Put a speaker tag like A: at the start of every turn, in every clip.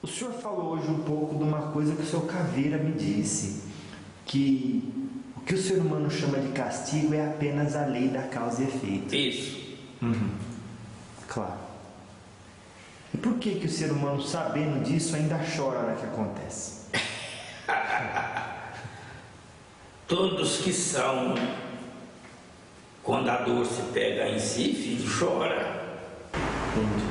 A: O senhor falou hoje um pouco de uma coisa que o seu Caveira me disse, que o que o ser humano chama de castigo é apenas a lei da causa e efeito.
B: Isso.
A: Claro. E por que o ser humano, sabendo disso, ainda chora na hora que acontece?
B: Todos que são, quando a dor se pega em si, filho, chora.
A: Entendi.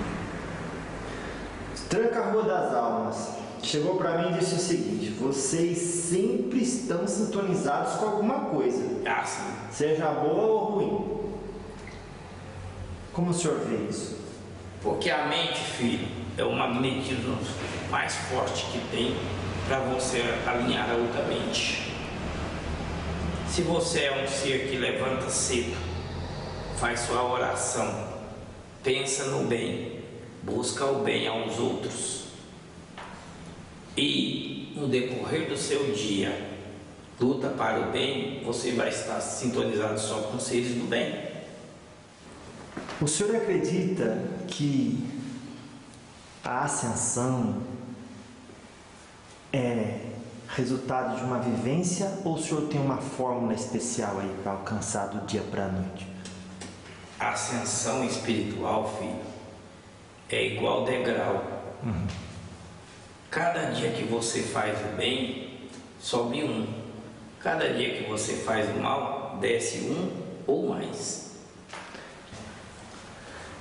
A: Tranca a Rua das Almas chegou para mim e disse o seguinte: vocês sempre estão sintonizados com alguma coisa,
B: Assim.
A: seja boa ou ruim. Como o senhor vê isso?
B: Porque a mente, filho, é o magnetismo mais forte que tem para você alinhar a outra mente. Se você é um ser que levanta cedo, faz sua oração, pensa no bem, busca o bem aos outros, e no decorrer do seu dia luta para o bem, você vai estar sintonizado só com seres do bem.
A: O senhor acredita que a ascensão é resultado de uma vivência, ou o senhor tem uma fórmula especial aí para alcançar do dia para a noite?
B: A ascensão espiritual, filho, é igual degrau. Cada dia que você faz o bem, sobe um. Cada dia que você faz o mal, desce um ou mais.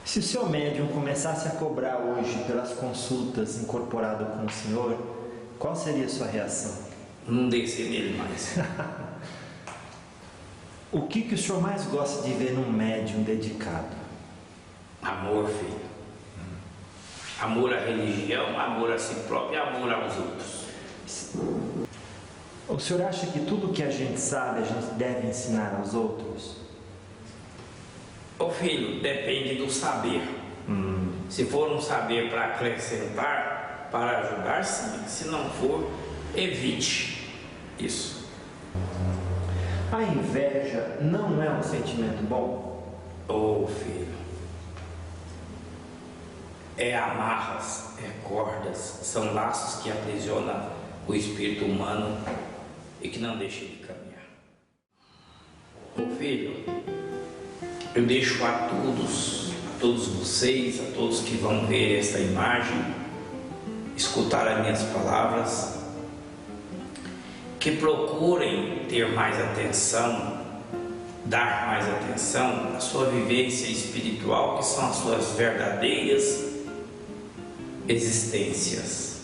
A: Se o seu médium começasse a cobrar hoje pelas consultas incorporado com o senhor, qual seria a sua reação?
B: Não descer nele mais.
A: O que o senhor mais gosta de ver num médium dedicado?
B: Amor, filho. Amor à religião, amor a si próprio e amor aos outros.
A: O senhor acha que tudo que a gente sabe a gente deve ensinar aos outros?
B: Ô filho, depende do saber. Se for um saber para acrescentar, para ajudar, sim. Se não for, evite isso.
A: A inveja não é um sentimento bom?
B: Ô filho, é amarras, é cordas, são laços que aprisionam o espírito humano e que não deixa de caminhar. Ô filho, eu deixo a todos vocês, a todos que vão ver esta imagem, escutar as minhas palavras, que procurem ter mais atenção, dar mais atenção à sua vivência espiritual, que são as suas verdadeiras existências.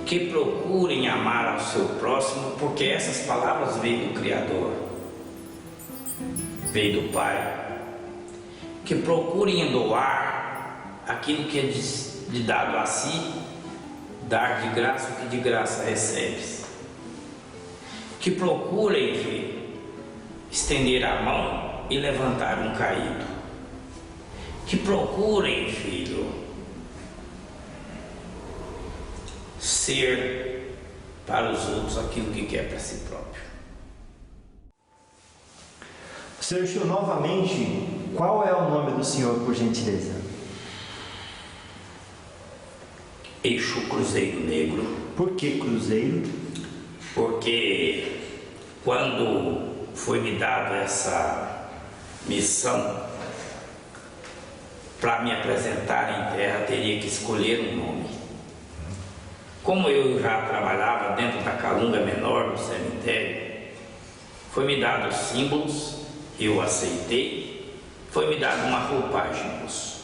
B: Que procurem amar ao seu próximo, porque essas palavras veio do Criador, veio do Pai. Que procurem doar aquilo que é de dado a si, dar de graça o que de graça recebes. Que procurem, filho, estender a mão e levantar um caído. Que procurem, filho, ser para os outros aquilo que quer para si próprio.
A: Senhor Exu, novamente, qual é o nome do senhor, por gentileza?
B: Exu Cruzeiro Negro.
A: Por que Cruzeiro?
B: Porque quando foi me dada essa missão para me apresentar em terra, teria que escolher um nome. Como eu já trabalhava dentro da Calunga Menor, no cemitério, foi me dado os símbolos, eu aceitei, foi me dada uma roupagem, moço.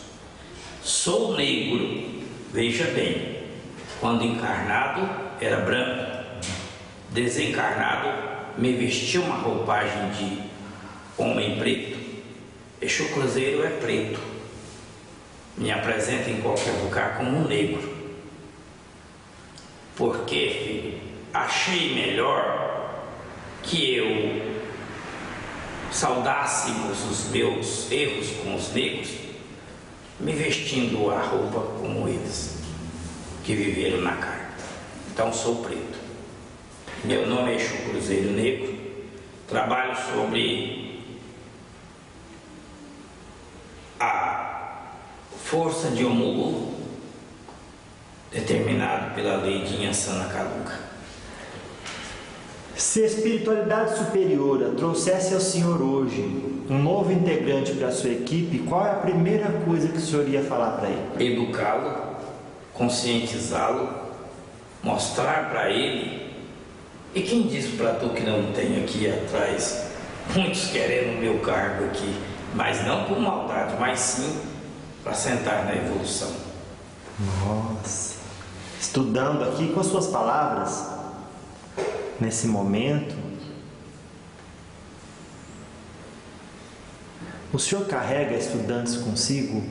B: Sou negro, veja bem, quando encarnado era branco, desencarnado me vestiu uma roupagem de homem preto. Exu Cruzeiro é preto, me apresenta em qualquer lugar como um negro. Porque, filho, achei melhor que eu saudássemos os meus erros com os negros, me vestindo a roupa como eles, que viveram na carne. Então sou preto. Meu nome é Exu Cruzeiro Negro. Trabalho sobre a força de Omulu, determinado pela lei de Nyansana Kaluga.
A: Se a espiritualidade superiora trouxesse ao senhor hoje um novo integrante para a sua equipe, qual é a primeira coisa que o senhor ia falar para ele?
B: Educá-lo, conscientizá-lo, mostrar para ele. E quem disse para tu que não tem aqui atrás muitos querendo o meu cargo aqui, mas não por maldade, mas sim para sentar na evolução.
A: Nossa, estudando aqui com as suas palavras, nesse momento, o senhor carrega estudantes consigo?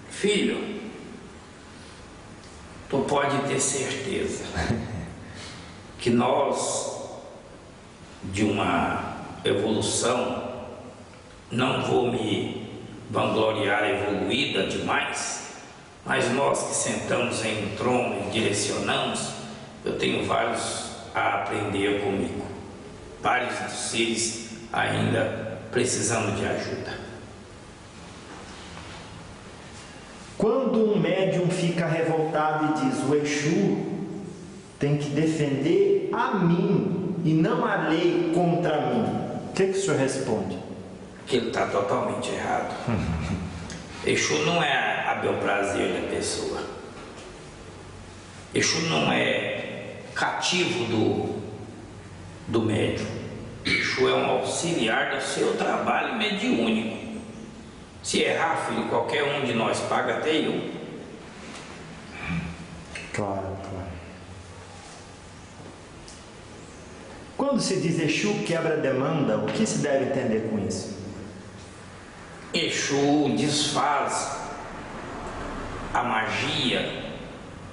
B: Filho, tu pode ter certeza que nós, de uma evolução, não vou me vangloriar evoluída demais, mas nós que sentamos em um trono e direcionamos, eu tenho vários a aprender comigo, vários dos seres ainda precisando de ajuda.
A: Quando um médium fica revoltado e diz: o Exu tem que defender a mim e não a lei contra mim, o que o senhor responde?
B: Que ele está totalmente errado. Exu não é a bel prazer da pessoa. Exu não é cativo do médium. Exu é um auxiliar do seu trabalho mediúnico. Se errar, filho, qualquer um de nós paga, até eu.
A: Claro, claro. Quando se diz Exu quebra demanda, o que se deve entender com isso?
B: Exu desfaz a magia,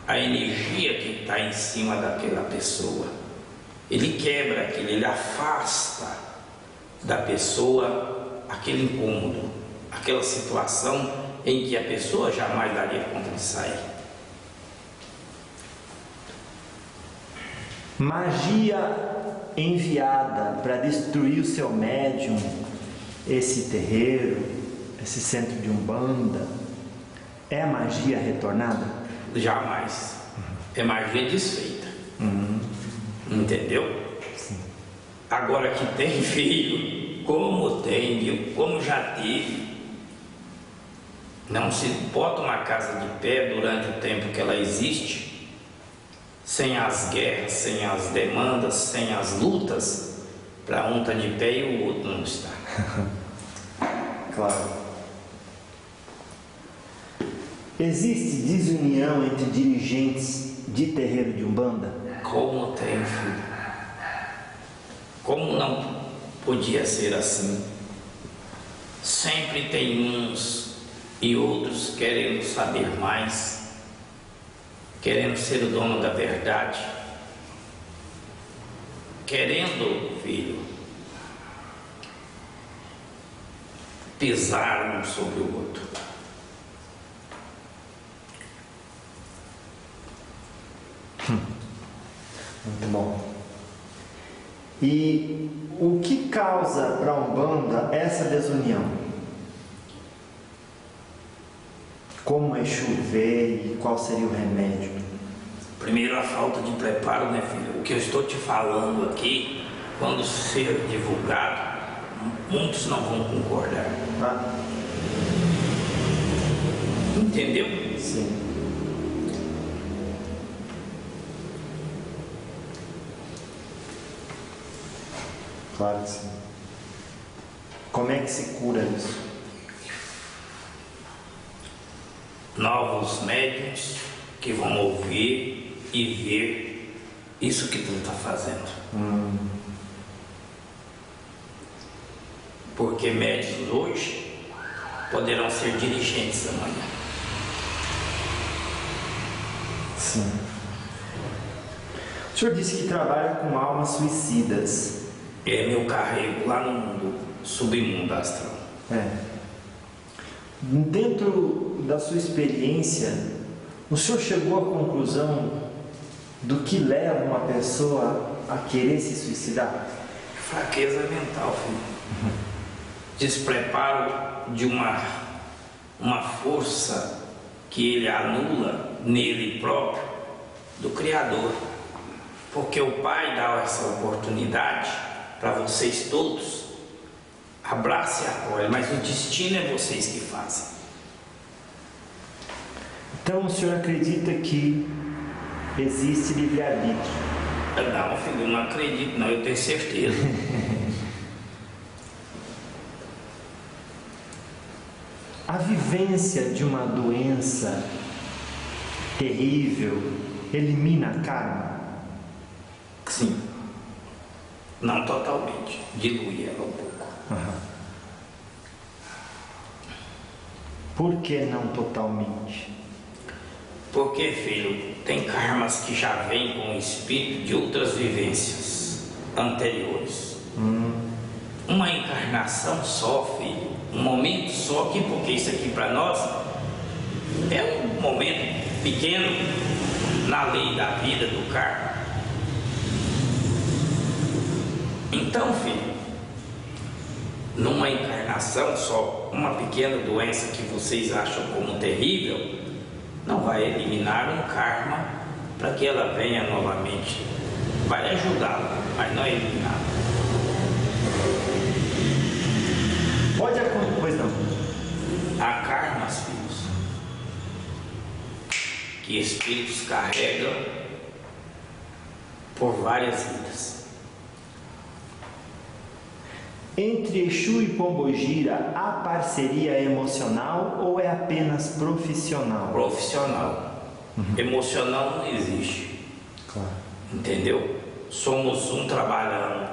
B: a energia que está em cima daquela pessoa. Ele quebra aquilo, ele afasta da pessoa aquele incômodo, aquela situação em que a pessoa jamais daria conta de sair.
A: Magia enviada para destruir o seu médium, esse terreiro, esse centro de Umbanda, é magia retornada?
B: Jamais. É magia desfeita. Entendeu?
A: Sim.
B: Agora que tem filho, como tem, como já teve, não se bota uma casa de pé durante o tempo que ela existe, sem as guerras, sem as demandas, sem as lutas, para um estar de pé e o outro não está.
A: Claro. Existe desunião entre dirigentes de terreiro de Umbanda?
B: Como tem, filho? Como não podia ser assim? Sempre tem uns e outros querendo saber mais, querendo ser o dono da verdade, querendo, filho, pisar um sobre o outro.
A: Bom. E o que causa para a Umbanda essa desunião? Como Exu vê e qual seria o remédio?
B: Primeiro, a falta de preparo, né, filho? O que eu estou te falando aqui, quando ser divulgado, muitos não vão concordar.
A: Ah,
B: Entendeu?
A: sim. Claro que sim. Como é que se cura isso?
B: Novos médiuns que vão ouvir e ver isso que tu está fazendo. Porque médiuns hoje poderão ser dirigentes amanhã.
A: Sim. O senhor disse que trabalha com almas suicidas.
B: É meu carrego lá no mundo submundo astral.
A: Dentro da sua experiência, o senhor chegou à conclusão do que leva uma pessoa a querer se suicidar?
B: Fraqueza mental, filho. Despreparo de uma força que ele anula nele próprio do Criador, porque o Pai dá essa oportunidade para vocês todos. Abrace e apoie, mas o destino é vocês que fazem.
A: Então o senhor acredita que existe livre-arbítrio?
B: Não, filho, eu não acredito, não, eu tenho certeza.
A: A vivência de uma doença terrível elimina a karma?
B: Sim. Não totalmente, dilui ela um pouco.
A: Por que não totalmente?
B: Porque, filho, tem karmas que já vêm com o espírito de outras vivências anteriores. Uma encarnação só, filho, um momento só aqui, porque isso aqui para nós é um momento pequeno na lei da vida, do karma. Então, filho, numa encarnação só, uma pequena doença que vocês acham como terrível, não vai eliminar um karma para que ela venha novamente. Vai ajudá-la, mas não eliminar.
A: Pode acontecer, pois não.
B: Há karmas, filhos, que espíritos carregam por várias vidas.
A: Entre Exu e Pombogira, há parceria emocional ou é apenas profissional?
B: Profissional. Emocional não existe.
A: Claro.
B: Entendeu? Somos um trabalhando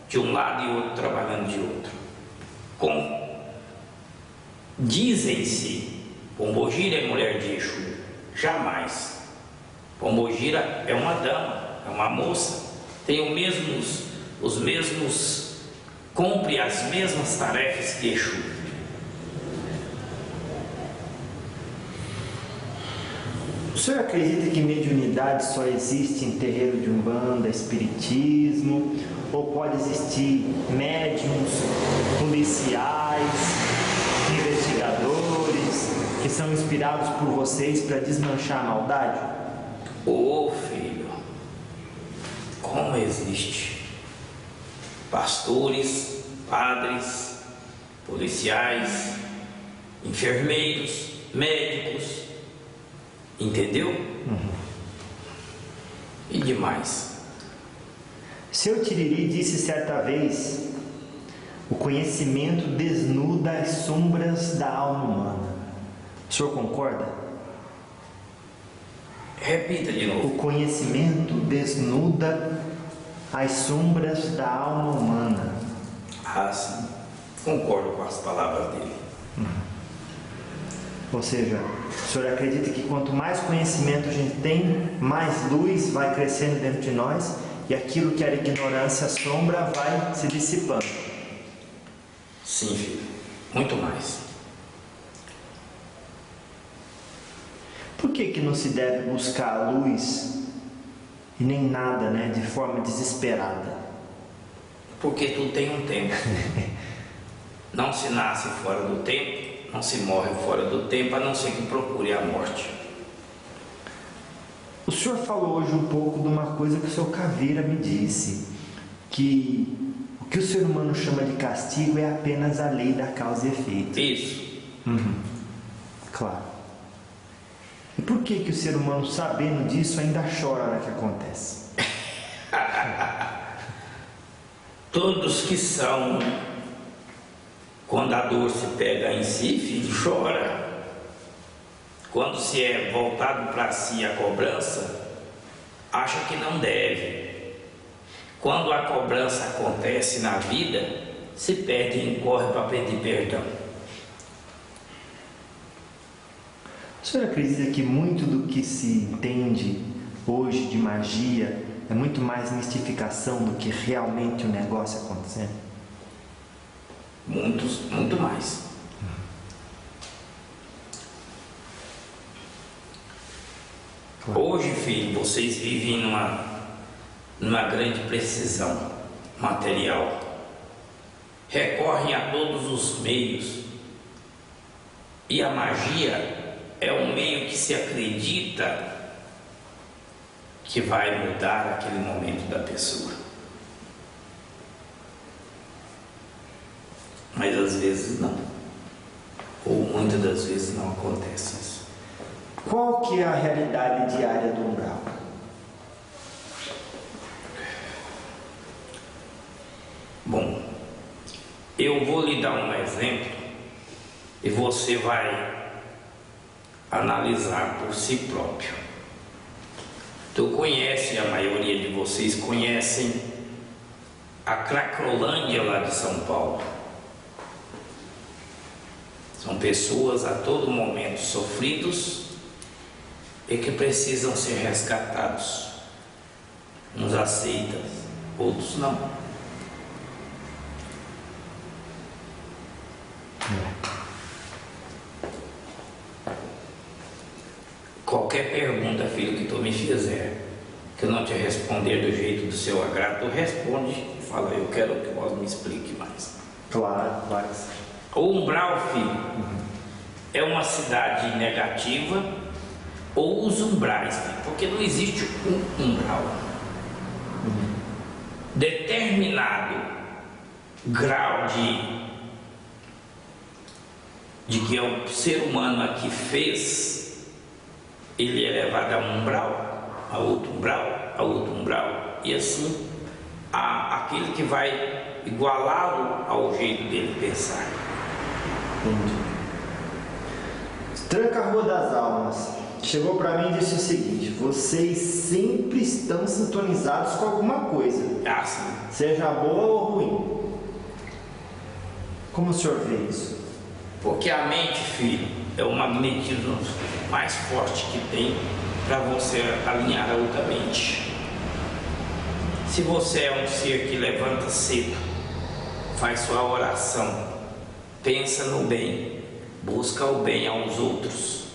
B: de um lado e outro trabalhando de outro. Dizem-se, Pombogira é mulher de Exu. Jamais. Pombogira é uma dama, é uma moça. Tem os mesmos, cumpre as mesmas tarefas que Exu.
A: O senhor acredita que mediunidade só existe em terreiro de umbanda, espiritismo, ou pode existir médiums, policiais, investigadores que são inspirados por vocês para desmanchar a maldade?
B: Ô filho, como existe pastores, padres, policiais, enfermeiros, médicos, entendeu? E demais.
A: Seu Tiriri disse certa vez: o conhecimento desnuda as sombras da alma humana. O senhor concorda?
B: Repita de novo.
A: O conhecimento desnuda as sombras da alma humana.
B: Ah, sim. Concordo com as palavras dele.
A: Ou seja, o senhor acredita que quanto mais conhecimento a gente tem, mais luz vai crescendo dentro de nós e aquilo que era ignorância, sombra, vai se dissipando?
B: Sim, filho. Muito mais.
A: Por que não se deve buscar a luz e nem nada, né, de forma desesperada?
B: Porque tudo tem um tempo. Não se nasce fora do tempo, não se morre fora do tempo, a não ser que procure a morte.
A: O senhor falou hoje um pouco de uma coisa que o senhor Caveira me disse, que o que o ser humano chama de castigo é apenas a lei da causa e efeito.
B: Isso.
A: Claro. E por que o ser humano, sabendo disso, ainda chora na hora que acontece?
B: Todos que são, quando a dor se pega em si, filho, chora. Quando se é voltado para si a cobrança, acha que não deve. Quando a cobrança acontece na vida, se perde e corre para pedir perdão.
A: O senhor acredita que muito do que se entende hoje de magia é muito mais mistificação do que realmente o negócio acontecendo?
B: Muito mais.
A: Claro.
B: Hoje, filho, vocês vivem numa grande precisão material. Recorrem a todos os meios. E a magia é um meio que se acredita que vai mudar aquele momento da pessoa. Mas às vezes não. Ou muitas das vezes não acontece isso.
A: Qual que é a realidade diária do umbral?
B: Bom, eu vou lhe dar um exemplo e você vai analisar por si próprio. Tu conhece, a maioria de vocês conhecem a Cracolândia lá de São Paulo. São pessoas a todo momento sofridos e que precisam ser resgatados. Uns aceitam, outros não. Qualquer pergunta, filho, que tu me fizer, que eu não te responder do jeito do seu agrado, tu responde e fala, eu quero que você me explique mais.
A: Claro, claro.
B: O umbral, filho, é uma cidade negativa ou os umbrais, filho, porque não existe um umbral. Determinado grau de que o ser humano aqui fez, ele é levado a um umbral, a outro umbral, a outro umbral, e assim aquele que vai igualá-lo ao jeito dele pensar.
A: Entendi. Tranca-Rua das Almas chegou para mim e disse o seguinte: vocês sempre estão sintonizados com alguma coisa,
B: Sim.
A: seja boa ou ruim. Como o senhor vê isso?
B: Porque a mente, filho, é o magnetismo mais forte que tem para você alinhar a outra mente. Se você é um ser que levanta cedo, faz sua oração, pensa no bem, busca o bem aos outros,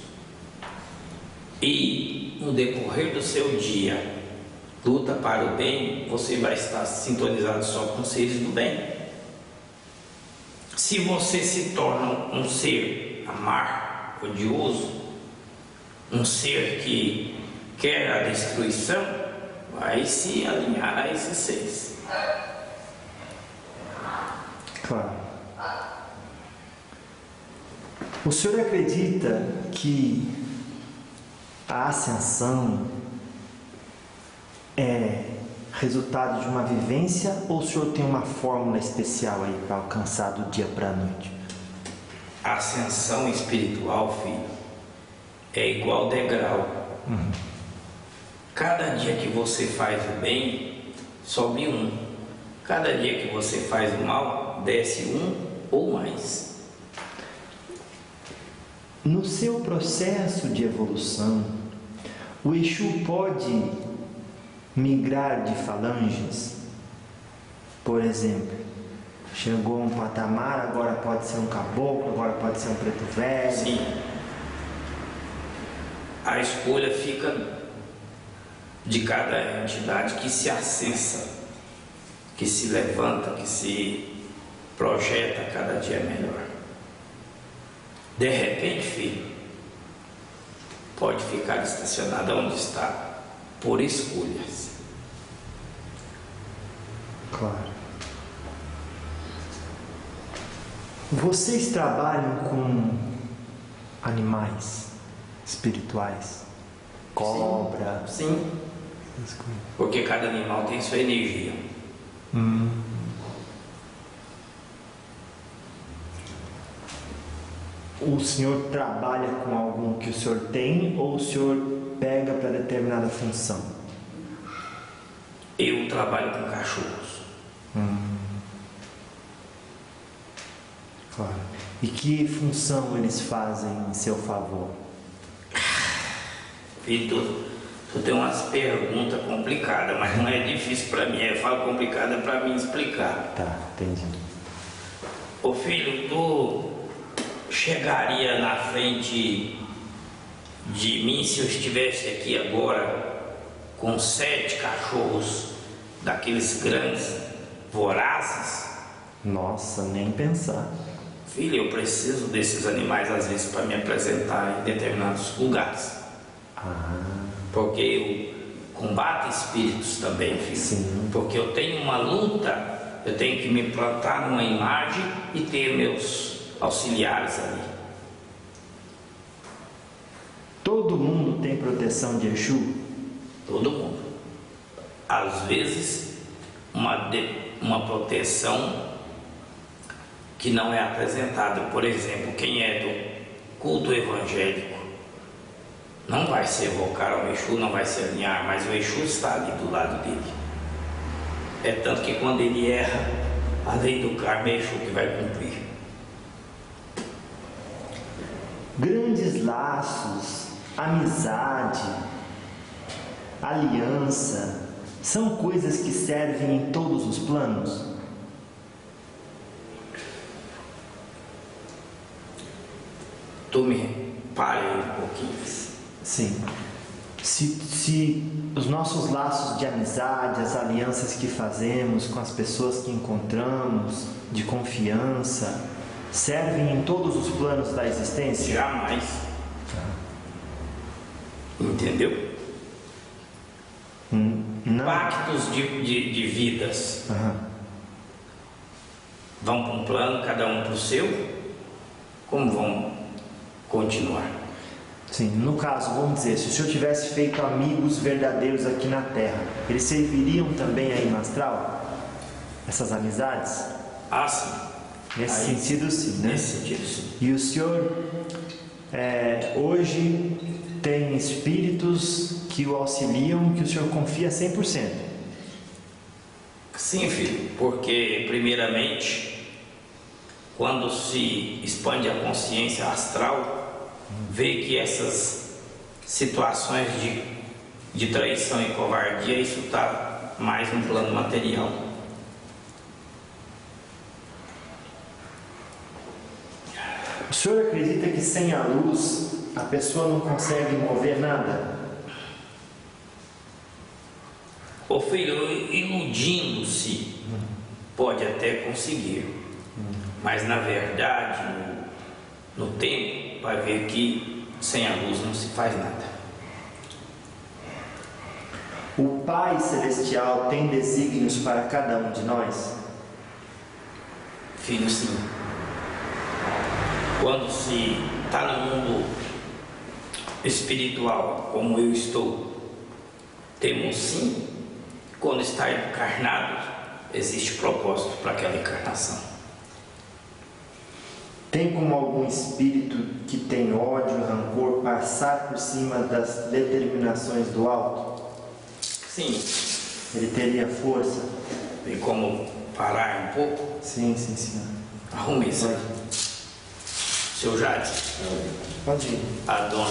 B: e no decorrer do seu dia luta para o bem, você vai estar sintonizado só com seres do bem. Se você se torna um ser amargo, odioso, um ser que quer a destruição, vai se alinhar a esses seres.
A: Claro. O senhor acredita que a ascensão é resultado de uma vivência, ou o senhor tem uma fórmula especial aí para alcançar do dia para a noite?
B: A ascensão espiritual, filho, é igual degrau. Cada dia que você faz o bem, sobe um. Cada dia que você faz o mal, desce um ou mais.
A: No seu processo de evolução, o Exu pode migrar de falanges? Por exemplo, chegou a um patamar, agora pode ser um caboclo, agora pode ser um preto velho.
B: Sim. A escolha fica de cada entidade que se ascensa, que se levanta, que se projeta cada dia melhor. De repente, filho, pode ficar estacionado onde está, por escolhas.
A: Claro. Vocês trabalham com animais espirituais? Cobra?
B: Sim. Porque cada animal tem sua energia.
A: O senhor trabalha com algum que o senhor tem, ou o senhor pega para determinada função?
B: Eu trabalho com cachorros.
A: Claro. E que função eles fazem em seu favor?
B: Filho, tu tem umas perguntas complicadas, mas não é difícil para mim. Eu falo complicada para mim explicar.
A: Tá, entendi.
B: Ô filho, tu chegaria na frente de mim se eu estivesse aqui agora com 7 cachorros daqueles grandes, vorazes?
A: Nossa, nem pensar.
B: Filho, eu preciso desses animais às vezes para me apresentar em determinados lugares. Porque eu combate espíritos também, filho.
A: Sim.
B: Porque eu tenho uma luta, eu tenho que me plantar numa imagem e ter meus auxiliares ali.
A: Todo mundo tem proteção de Exu?
B: Todo mundo. Às vezes, uma proteção que não é apresentada. Por exemplo, quem é do culto evangélico não vai se evocar ao Exu, não vai se alinhar, mas o Exu está ali do lado dele. É tanto que quando ele erra, a lei do karma é Exu que vai cumprir.
A: Grandes laços, amizade, aliança, são coisas que servem em todos os planos?
B: Pare um pouquinho.
A: Sim. Se os nossos laços de amizade, as alianças que fazemos com as pessoas que encontramos, de confiança, servem em todos os planos da existência?
B: Jamais. Entendeu?
A: Não.
B: Pactos de vidas. Vão para um plano, cada um para o seu. Como vão continuar?
A: Sim, no caso, vamos dizer, se o senhor tivesse feito amigos verdadeiros aqui na Terra, eles serviriam também aí no astral? Essas amizades?
B: Ah, sim.
A: Nesse sentido, sim, né?
B: Nesse sentido, sim.
A: E o senhor, hoje, tem espíritos que o auxiliam, que o senhor confia 100%?
B: Sim, filho, porque, primeiramente, quando se expande a consciência astral, vê que essas situações de traição e covardia, isso está mais no plano material.
A: O senhor acredita que sem a luz a pessoa não consegue mover nada?
B: Ô filho, iludindo-se, pode até conseguir, mas na verdade, no tempo, vai ver que sem a luz não se faz nada.
A: O Pai Celestial tem desígnios para cada um de nós?
B: Filho, sim. Quando se está no mundo espiritual, como eu estou, temos sim. Quando está encarnado, existe propósito para aquela encarnação.
A: Tem como algum espírito que tem ódio, rancor, passar por cima das determinações do alto?
B: Sim.
A: Ele teria força?
B: Tem como parar um pouco?
A: Sim, senhor.
B: Arrume isso aí. Seu Jade.
A: Pode ir.
B: A dona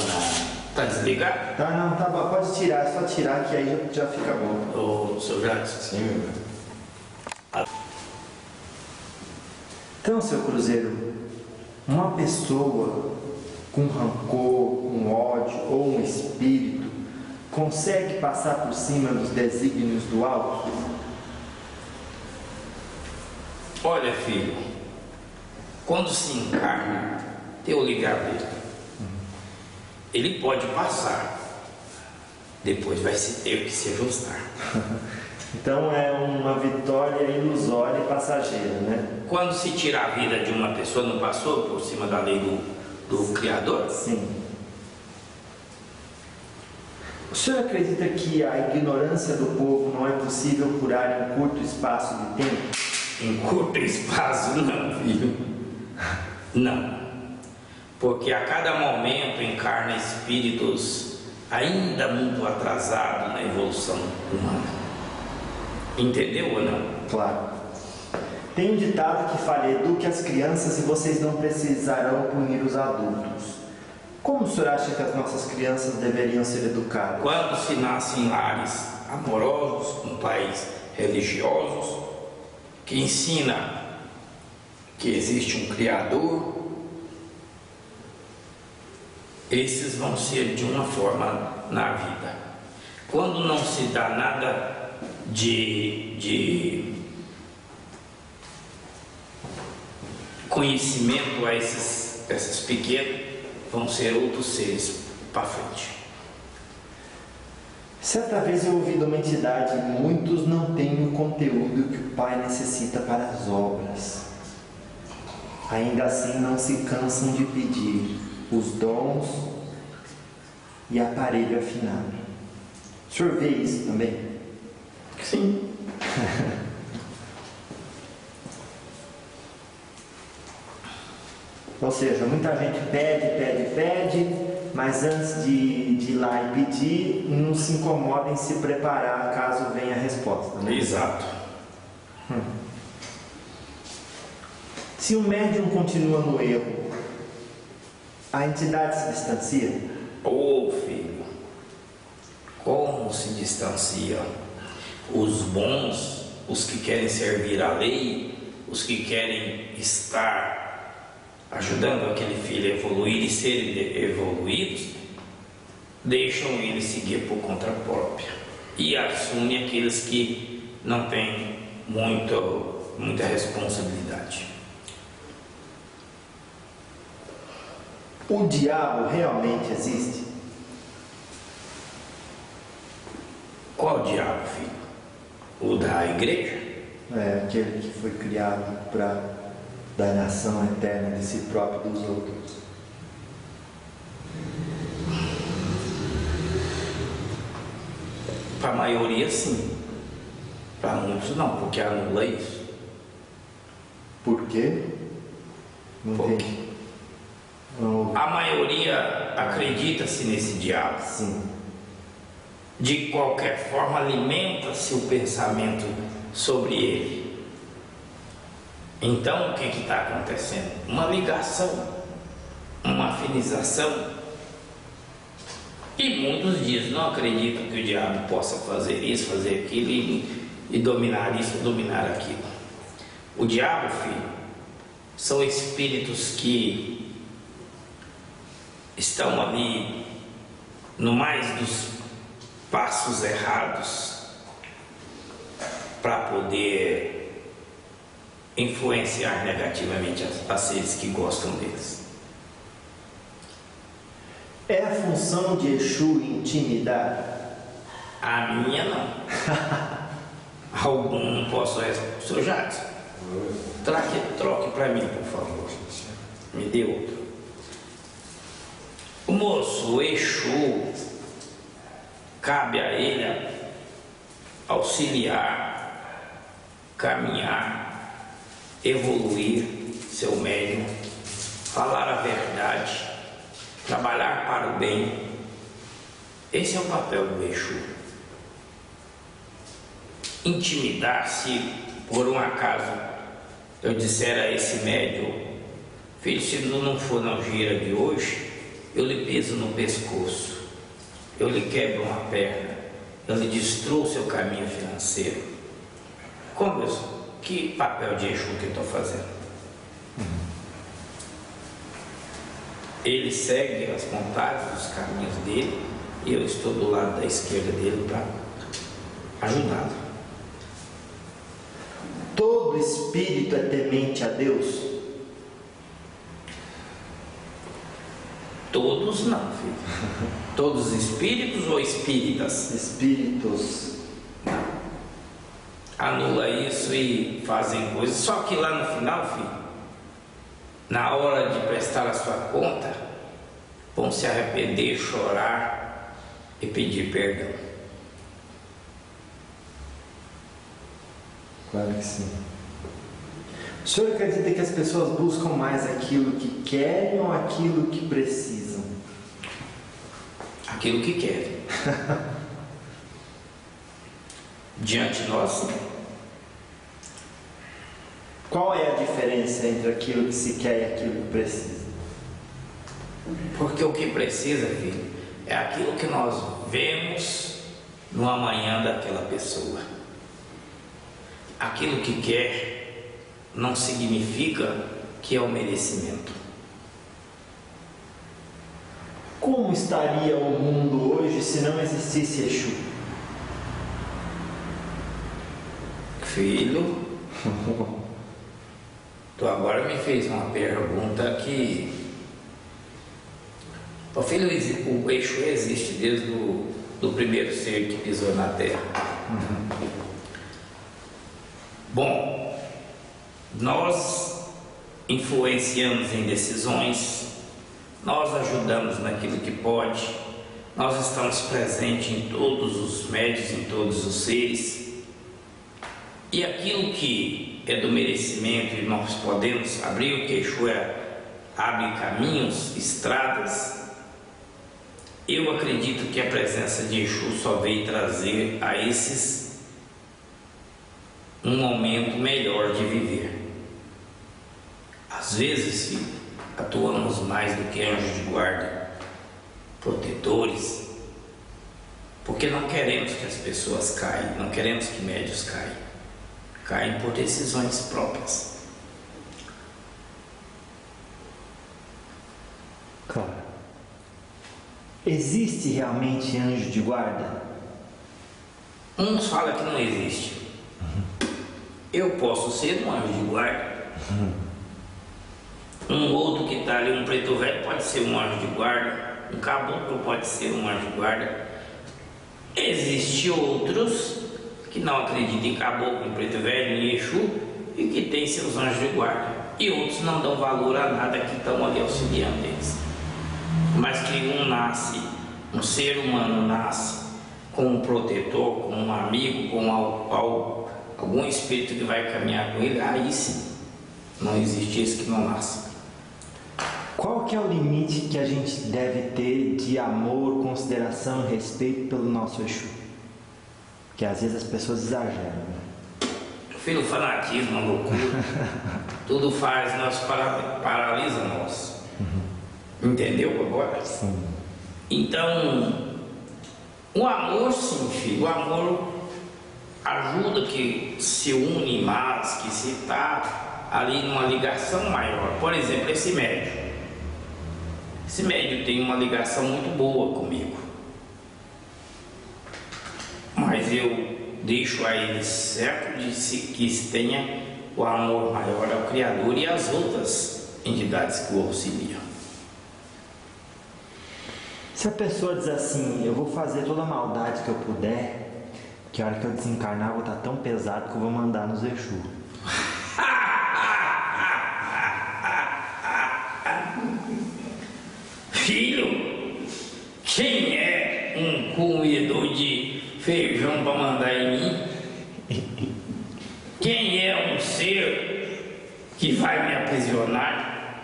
B: está desligada?
A: Tá, não, tá bom. Pode tirar, é só tirar que aí já fica bom.
B: Ô, seu Jade.
A: Sim, meu irmão. Então, seu Cruzeiro, uma pessoa com rancor, com ódio ou um espírito consegue passar por cima dos desígnios do alto?
B: Olha, filho, quando se encarna, tem o livre-arbítrio. Ele pode passar, depois vai se ter que se ajustar.
A: Então é uma vitória ilusória e passageira, né?
B: Quando se tira a vida de uma pessoa, não passou por cima da lei do Criador?
A: Sim. O senhor acredita que a ignorância do povo não é possível curar em curto espaço de tempo?
B: Em curto espaço, não, filho. Não. Porque a cada momento encarna espíritos ainda muito atrasados na evolução humana. Entendeu ou não?
A: Claro. Tem um ditado que fala: eduque as crianças e vocês não precisarão punir os adultos. Como o senhor acha que as nossas crianças deveriam ser educadas?
B: Quando se nasce em lares amorosos, com pais religiosos, que ensina que existe um Criador, esses vão ser de uma forma na vida. Quando não se dá nada de conhecimento a esses pequenos, vão ser outros seres para frente.
A: Certa vez eu ouvi de uma entidade: muitos não têm o conteúdo que o Pai necessita para as obras. Ainda assim não se cansam de pedir os dons e aparelho afinado. O senhor vê isso também?
B: Sim.
A: Ou seja, muita gente pede, mas antes de ir lá e pedir, não se incomoda em se preparar caso venha a resposta, né?
B: Exato.
A: Se o médium continua no erro, a entidade se distancia?
B: Ô filho, como se distancia? Os bons, os que querem servir a lei, os que querem estar ajudando aquele filho a evoluir e serem evoluídos, deixam ele seguir por conta própria e assumem aqueles que não têm muita responsabilidade.
A: O diabo realmente existe?
B: Qual diabo, filho? O da igreja?
A: É aquele que foi criado para danação eterna de si próprio e dos outros.
B: Para a maioria, sim. Para muitos, não, porque anula isso.
A: Por quê? Não
B: Por
A: entendi.
B: quê?
A: Não.
B: A maioria acredita-se nesse diabo.
A: Sim.
B: De qualquer forma, alimenta-se o pensamento sobre ele. Então, o que está acontecendo? Uma ligação, uma afinização. E muitos dias não acreditam que o diabo possa fazer isso, fazer aquilo e dominar isso, dominar aquilo. O diabo, filho, são espíritos que estão ali no mais dos passos errados para poder influenciar negativamente a seres que gostam deles.
A: É a função de Exu intimidar?
B: A minha não. Algum não posso responder. Sr. Jadson, troque para mim, por favor. Me dê outro. O moço, o Exu, cabe a ele auxiliar, caminhar, evoluir seu médium, falar a verdade, trabalhar para o bem. Esse é o papel do Exu. Intimidar, se por um acaso eu disser a esse médium: filho, se não for na gira de hoje, eu lhe piso no pescoço, eu lhe quebro uma perna, eu lhe destruo seu caminho financeiro. Como eu, que papel de Exu que eu estou fazendo? Ele segue as vontades, os caminhos dele, e eu estou do lado da esquerda dele para ajudá-lo.
A: Todo espírito é temente a Deus?
B: Todos não, filho. Todos espíritos ou espíritas?
A: Espíritos.
B: Anula isso e fazem coisas. Só que lá no final, filho, na hora de prestar a sua conta, vão se arrepender, chorar e pedir perdão.
A: Claro que sim. O senhor acredita que as pessoas buscam mais aquilo que querem ou aquilo que precisam?
B: Aquilo que querem. Diante de nós, sim.
A: Qual é a diferença entre aquilo que se quer e aquilo que precisa?
B: Porque o que precisa, filho, é aquilo que nós vemos no amanhã daquela pessoa. Aquilo que quer não significa que é o merecimento.
A: Como estaria o mundo hoje se não existisse Exu?
B: Filho, tu agora me fez uma pergunta que... O filho, o Exu existe desde do primeiro ser que pisou na terra. Bom, nós influenciamos em decisões, nós ajudamos naquilo que pode, nós estamos presentes em todos os médios, em todos os seres, e aquilo que é do merecimento e nós podemos abrir, o que Exu abre caminhos, estradas. Eu acredito que a presença de Exu só veio trazer a esses um momento melhor de viver. Às vezes, filho, atuamos mais do que anjos de guarda, protetores, porque não queremos que as pessoas caiam, não queremos que médios caiam. Caem por decisões próprias.
A: Claro. Existe realmente anjo de guarda?
B: Uns falam que não existe. Eu posso ser um anjo de guarda. Um outro que está ali, um preto velho, pode ser um anjo de guarda. Um caboclo pode ser um anjo de guarda. Existem outros que não acreditam em caboclo, em preto velho, em Exu, e que tem seus anjos de guarda. E outros não dão valor a nada, que estão ali auxiliando eles. Mas que um ser humano nasce com um protetor, com um amigo, com algum espírito que vai caminhar com ele, aí sim, não existe esse que não nasce.
A: Qual que é o limite que a gente deve ter de amor, consideração e respeito pelo nosso Exu? Porque às vezes as pessoas exageram. Né?
B: Filho, fanatismo, loucura, tudo faz, paralisa nós. Entendeu agora?
A: Sim.
B: Então, o amor, sim, filho, o amor ajuda, que se une mais, que se está ali numa ligação maior. Por exemplo, esse médium. Esse médium tem uma ligação muito boa comigo. Mas eu deixo a ele certo que tenha o amor maior ao Criador e às outras entidades que o auxiliam.
A: Se a pessoa diz assim, eu vou fazer toda a maldade que eu puder, que a hora que eu desencarnar eu vou estar tão pesado que eu vou mandar nos Exu.
B: Filho, quem é um comedor de feijão para mandar em mim? Quem é um ser que vai me aprisionar?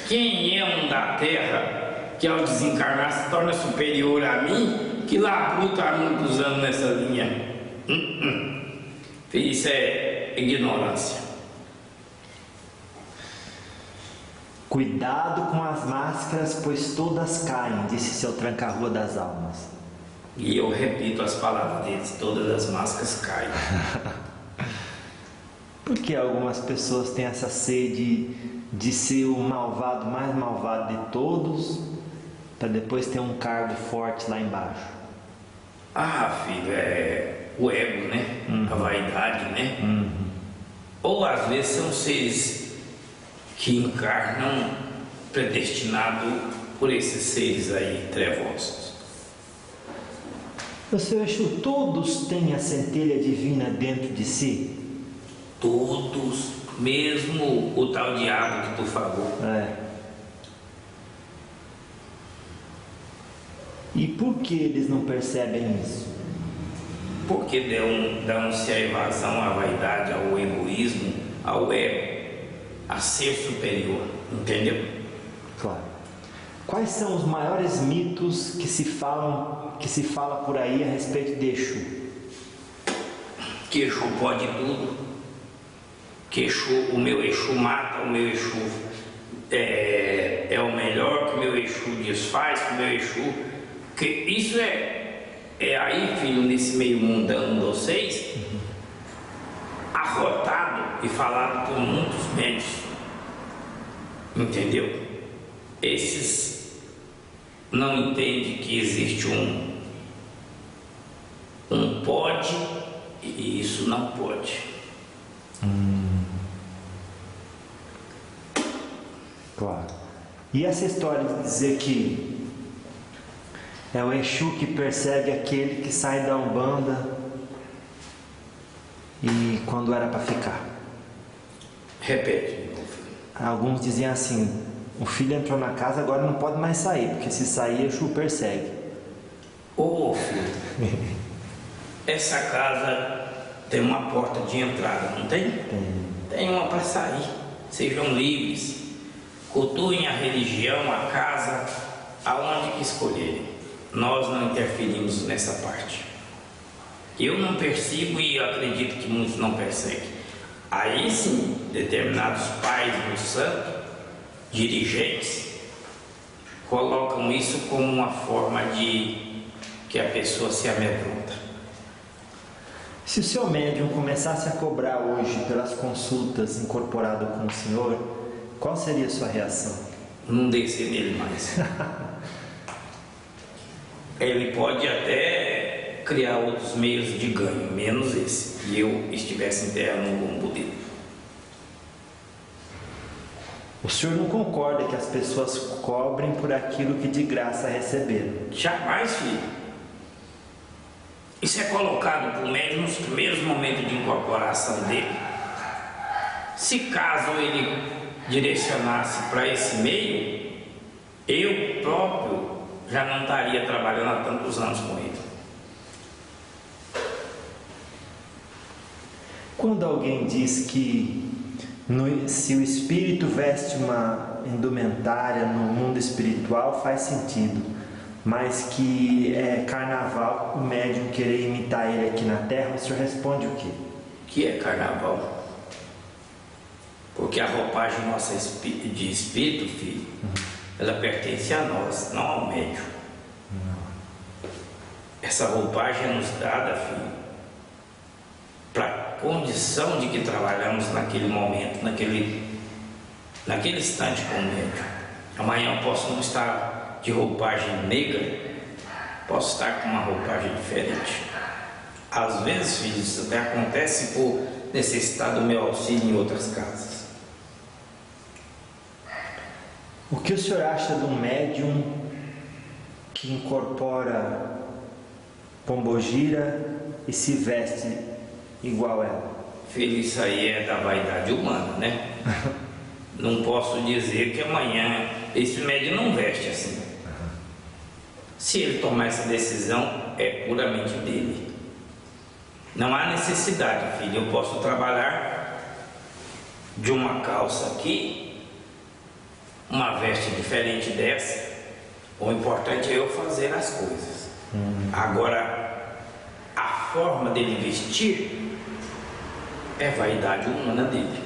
B: Quem é um da terra que ao desencarnar se torna superior a mim, que labruta há muitos anos nessa linha? Isso é ignorância.
A: Cuidado com as máscaras, pois todas caem, disse seu Tranca-Rua das Almas.
B: E eu repito as palavras deles, todas as máscaras caem.
A: Porque algumas pessoas têm essa sede de ser o malvado mais malvado de todos, para depois ter um cargo forte lá embaixo.
B: Ah, filho, é o ego, né? A vaidade, né? Ou às vezes são seres que encarnam predestinado por esses seres aí trevosos.
A: O seu Exu, todos têm a centelha divina dentro de si?
B: Todos, mesmo o tal diabo que tu falou.
A: E por que eles não percebem isso?
B: Porque dão-se a evasão, à vaidade, ao egoísmo, ao ego, a ser superior, entendeu?
A: Claro. Quais são os maiores mitos que se fala por aí a respeito de Exu?
B: Que Exu pode tudo, que o meu Exu mata, o meu Exu é o melhor, que o meu Exu desfaz, que o meu Exu... Que isso é aí, filho, nesse meio mundano de vocês, arrotado e falado por muitos médicos, entendeu? Esses não entendem que existe um pode e isso não pode.
A: Claro. E essa história de dizer que É o Exu que persegue aquele que sai da Umbanda e quando era para ficar.
B: Repete.
A: Alguns diziam assim: o filho entrou na casa, agora não pode mais sair, porque se sair, Exu persegue.
B: Ô filho, essa casa tem uma porta de entrada, não tem? Tem uma para sair. Sejam livres. Cultuem a religião, a casa, aonde que escolherem. Nós não interferimos nessa parte. Eu não percebo e acredito que muitos não percebem. Aí sim, determinados pais no santo, dirigentes, colocam isso como uma forma de que a pessoa se amedronta.
A: Se o seu médium começasse a cobrar hoje pelas consultas incorporado com o senhor, qual seria a sua reação?
B: Não descer nele mais. Ele pode até criar outros meios de ganho, menos esse, e eu estivesse em terra no lombo dele.
A: O senhor não concorda que as pessoas cobrem por aquilo que de graça receberam?
B: Jamais, filho. Isso é colocado para o médium nos primeiros momentos de incorporação dele. Se caso ele direcionasse para esse meio, eu próprio já não estaria trabalhando há tantos anos com ele.
A: Quando alguém diz que se o espírito veste uma indumentária no mundo espiritual, faz sentido, mas que é carnaval o médium querer imitar ele aqui na Terra, o senhor responde o quê?
B: Que é carnaval? Porque a roupagem nossa de espírito, filho, ela pertence a nós, não ao médium. Essa roupagem é nos dada, filho, para a condição de que trabalhamos naquele momento, naquele instante com o médium. Amanhã eu posso não estar de roupagem negra, posso estar com uma roupagem diferente. Às vezes, filho, isso até acontece por necessitar do meu auxílio em outras casas.
A: O que o senhor acha de um médium que incorpora pombogira e se veste igual ela?
B: Filho, isso aí é da vaidade humana, né? Não posso dizer que amanhã esse médium não veste assim. Se ele tomar essa decisão, é puramente dele. Não há necessidade, filho. Eu posso trabalhar de uma calça aqui, uma veste diferente dessa. O importante é eu fazer as coisas. Agora, a forma dele vestir é vaidade humana dele.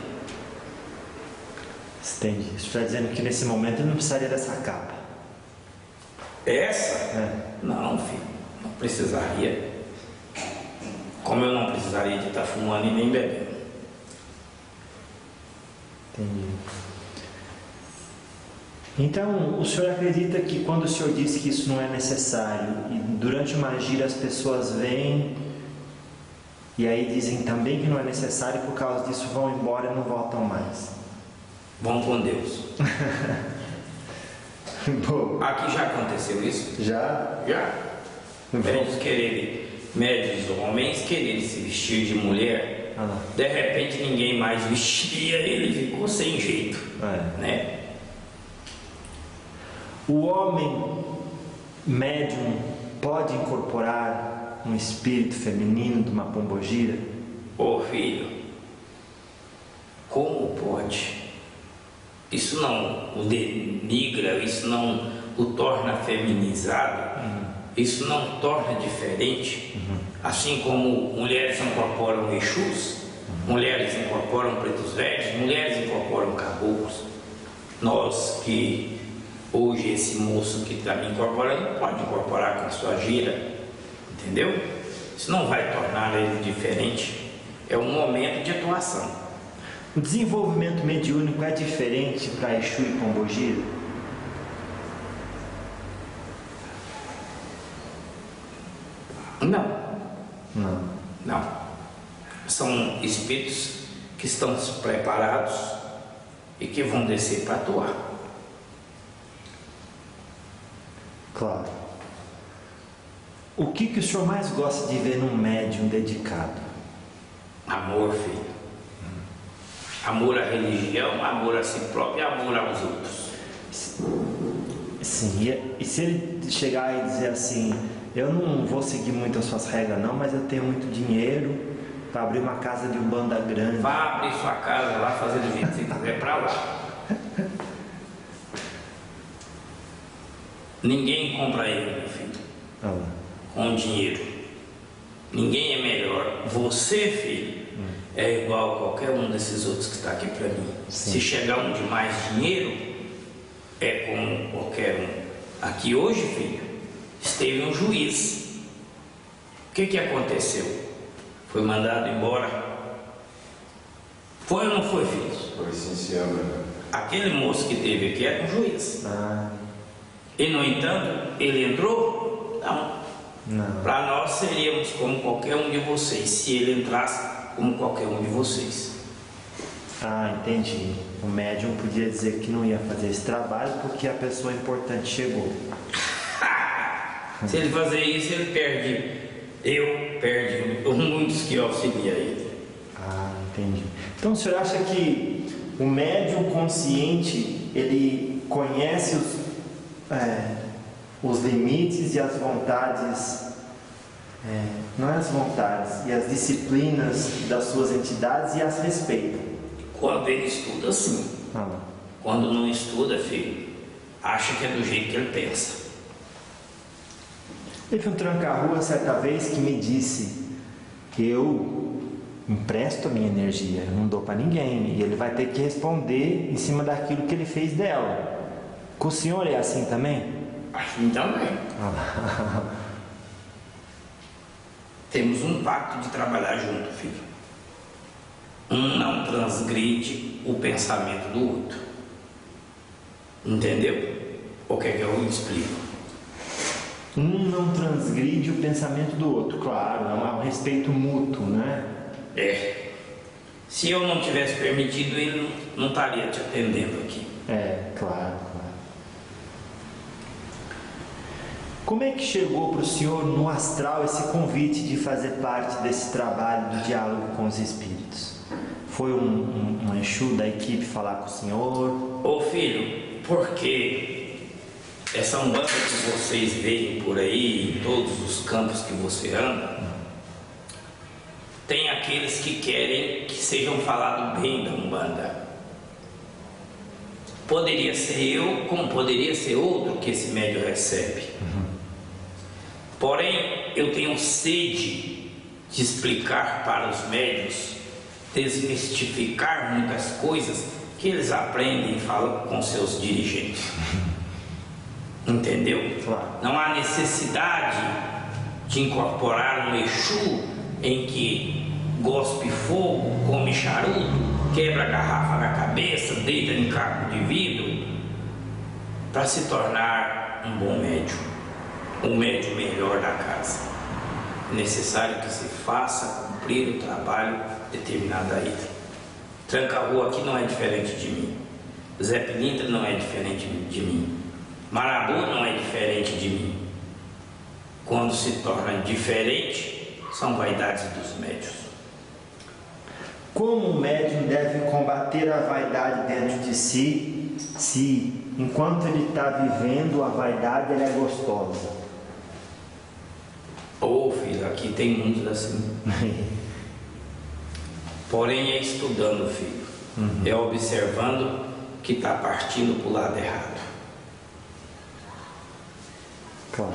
A: Entendi. Você está dizendo que nesse momento ele não precisaria dessa capa?
B: Essa? Não, filho. Não precisaria. Como eu não precisaria de estar fumando e nem bebendo.
A: Entendi. Então, o senhor acredita que quando o senhor disse que isso não é necessário, e durante uma gira as pessoas vêm e aí dizem também que não é necessário, por causa disso vão embora e não voltam mais?
B: Vão com Deus.
A: Bom,
B: Aqui já aconteceu isso?
A: já?
B: Já. Médios homens quererem se vestir de mulher. De repente ninguém mais vestia, ele ficou sem jeito. Né?
A: O homem médium pode incorporar um espírito feminino de uma pombogira?
B: Ô filho, como pode? Isso não o denigra, isso não o torna feminizado, isso não o torna diferente. Assim como mulheres incorporam Exus, mulheres incorporam pretos velhos, mulheres incorporam caboclos. Nós que hoje esse moço que está me incorporando pode incorporar com a sua gira, entendeu? Isso não vai tornar ele diferente, é um momento de atuação.
A: O desenvolvimento mediúnico é diferente para Exu e pombogira?
B: Não. São espíritos que estão preparados e que vão descer para atuar.
A: Claro. O que o senhor mais gosta de ver num médium dedicado?
B: Amor, filho. Amor à religião, amor a si próprio e amor aos outros.
A: Sim, e se ele chegar e dizer assim, eu não vou seguir muito as suas regras não, mas eu tenho muito dinheiro para abrir uma casa de Umbanda grande.
B: Vá abrir sua casa lá, fazer do jeito que você quiser para lá. Ninguém compra ele, meu filho, com dinheiro. Ninguém é melhor. Você, filho, é igual a qualquer um desses outros que está aqui para mim.
A: Sim.
B: Se chegar um de mais dinheiro, é como qualquer um. Aqui hoje, filho, esteve um juiz. O que aconteceu? Foi mandado embora. Foi ou não foi, filho?
C: Foi sim, senhor.
B: Aquele moço que teve aqui era um juiz. E, no entanto, ele entrou? Não. Para nós seríamos como qualquer um de vocês, se ele entrasse como qualquer um de vocês.
A: Entendi. O médium podia dizer que não ia fazer esse trabalho porque a pessoa importante chegou.
B: Se ele fazer isso, ele perde muitos que auxiliam ele.
A: Entendi. Então o senhor acha que o médium consciente, ele conhece os limites e as vontades, não é as vontades, e as disciplinas das suas entidades e as respeita?
B: Quando ele estuda, sim. Quando não estuda, filho, acha que é do jeito que ele pensa.
A: Teve um tranca-rua certa vez que me disse: eu empresto a minha energia, eu não dou para ninguém, e ele vai ter que responder em cima daquilo que ele fez dela. Com o senhor é assim também?
B: Assim também. Temos um pacto de trabalhar junto, filho. Um não transgride o pensamento do outro. Entendeu? O que é que eu explico?
A: Um não transgride o pensamento do outro, claro, é um respeito mútuo, né?
B: Se eu não tivesse permitido, ele não estaria te atendendo aqui.
A: Claro. Como é que chegou para o senhor no astral esse convite de fazer parte desse trabalho de diálogo com os espíritos? Foi um Exu da equipe falar com o senhor?
B: Ô filho, porque essa umbanda que vocês veem por aí, em todos os campos que você anda, tem aqueles que querem que sejam falados bem da umbanda. Poderia ser eu, como poderia ser outro que esse médium recebe. Porém, eu tenho sede de explicar para os médiuns, desmistificar muitas coisas que eles aprendem e falam com seus dirigentes. Entendeu?
A: Claro.
B: Não há necessidade de incorporar um Exu em que gospe fogo, come charuto, quebra a garrafa na cabeça, deita em caco de vidro, para se tornar um bom médium, um médium melhor da casa. É necessário que se faça cumprir o trabalho determinado a ele. Tranca-rua aqui não é diferente de mim. Zé Pilintra não é diferente de mim. Marabu não é diferente de mim. Quando se torna diferente, são vaidades dos médiuns.
A: Como o médium deve combater a vaidade dentro de si, se enquanto ele está vivendo a vaidade ela é gostosa?
B: Filho, aqui tem muitos assim. Porém é estudando, filho. É observando que está partindo para o lado errado.
A: Claro.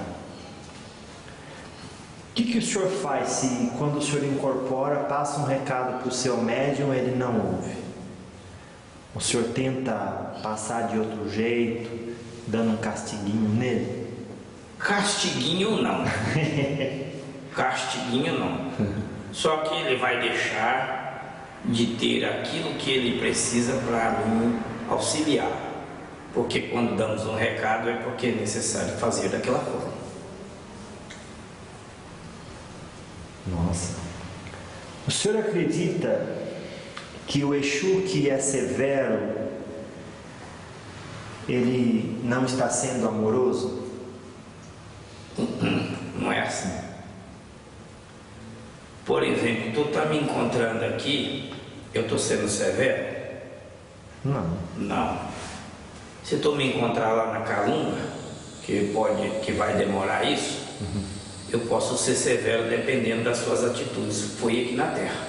A: O que o senhor faz se quando o senhor incorpora, passa um recado para o seu médium, ele não ouve? O senhor tenta passar de outro jeito, dando um castiguinho nele?
B: Castiguinho não. Castiguinho não. Só que ele vai deixar de ter aquilo que ele precisa para mim auxiliar. Porque quando damos um recado é porque é necessário fazer daquela forma.
A: Nossa. O senhor acredita que o Exu que é severo, ele não está sendo amoroso?
B: Não é assim. Por exemplo, tu tá me encontrando aqui, eu tô sendo severo?
A: Não.
B: Não. Se tu me encontrar lá na Calunga, que vai demorar isso, eu posso ser severo dependendo das suas atitudes. Foi aqui na Terra.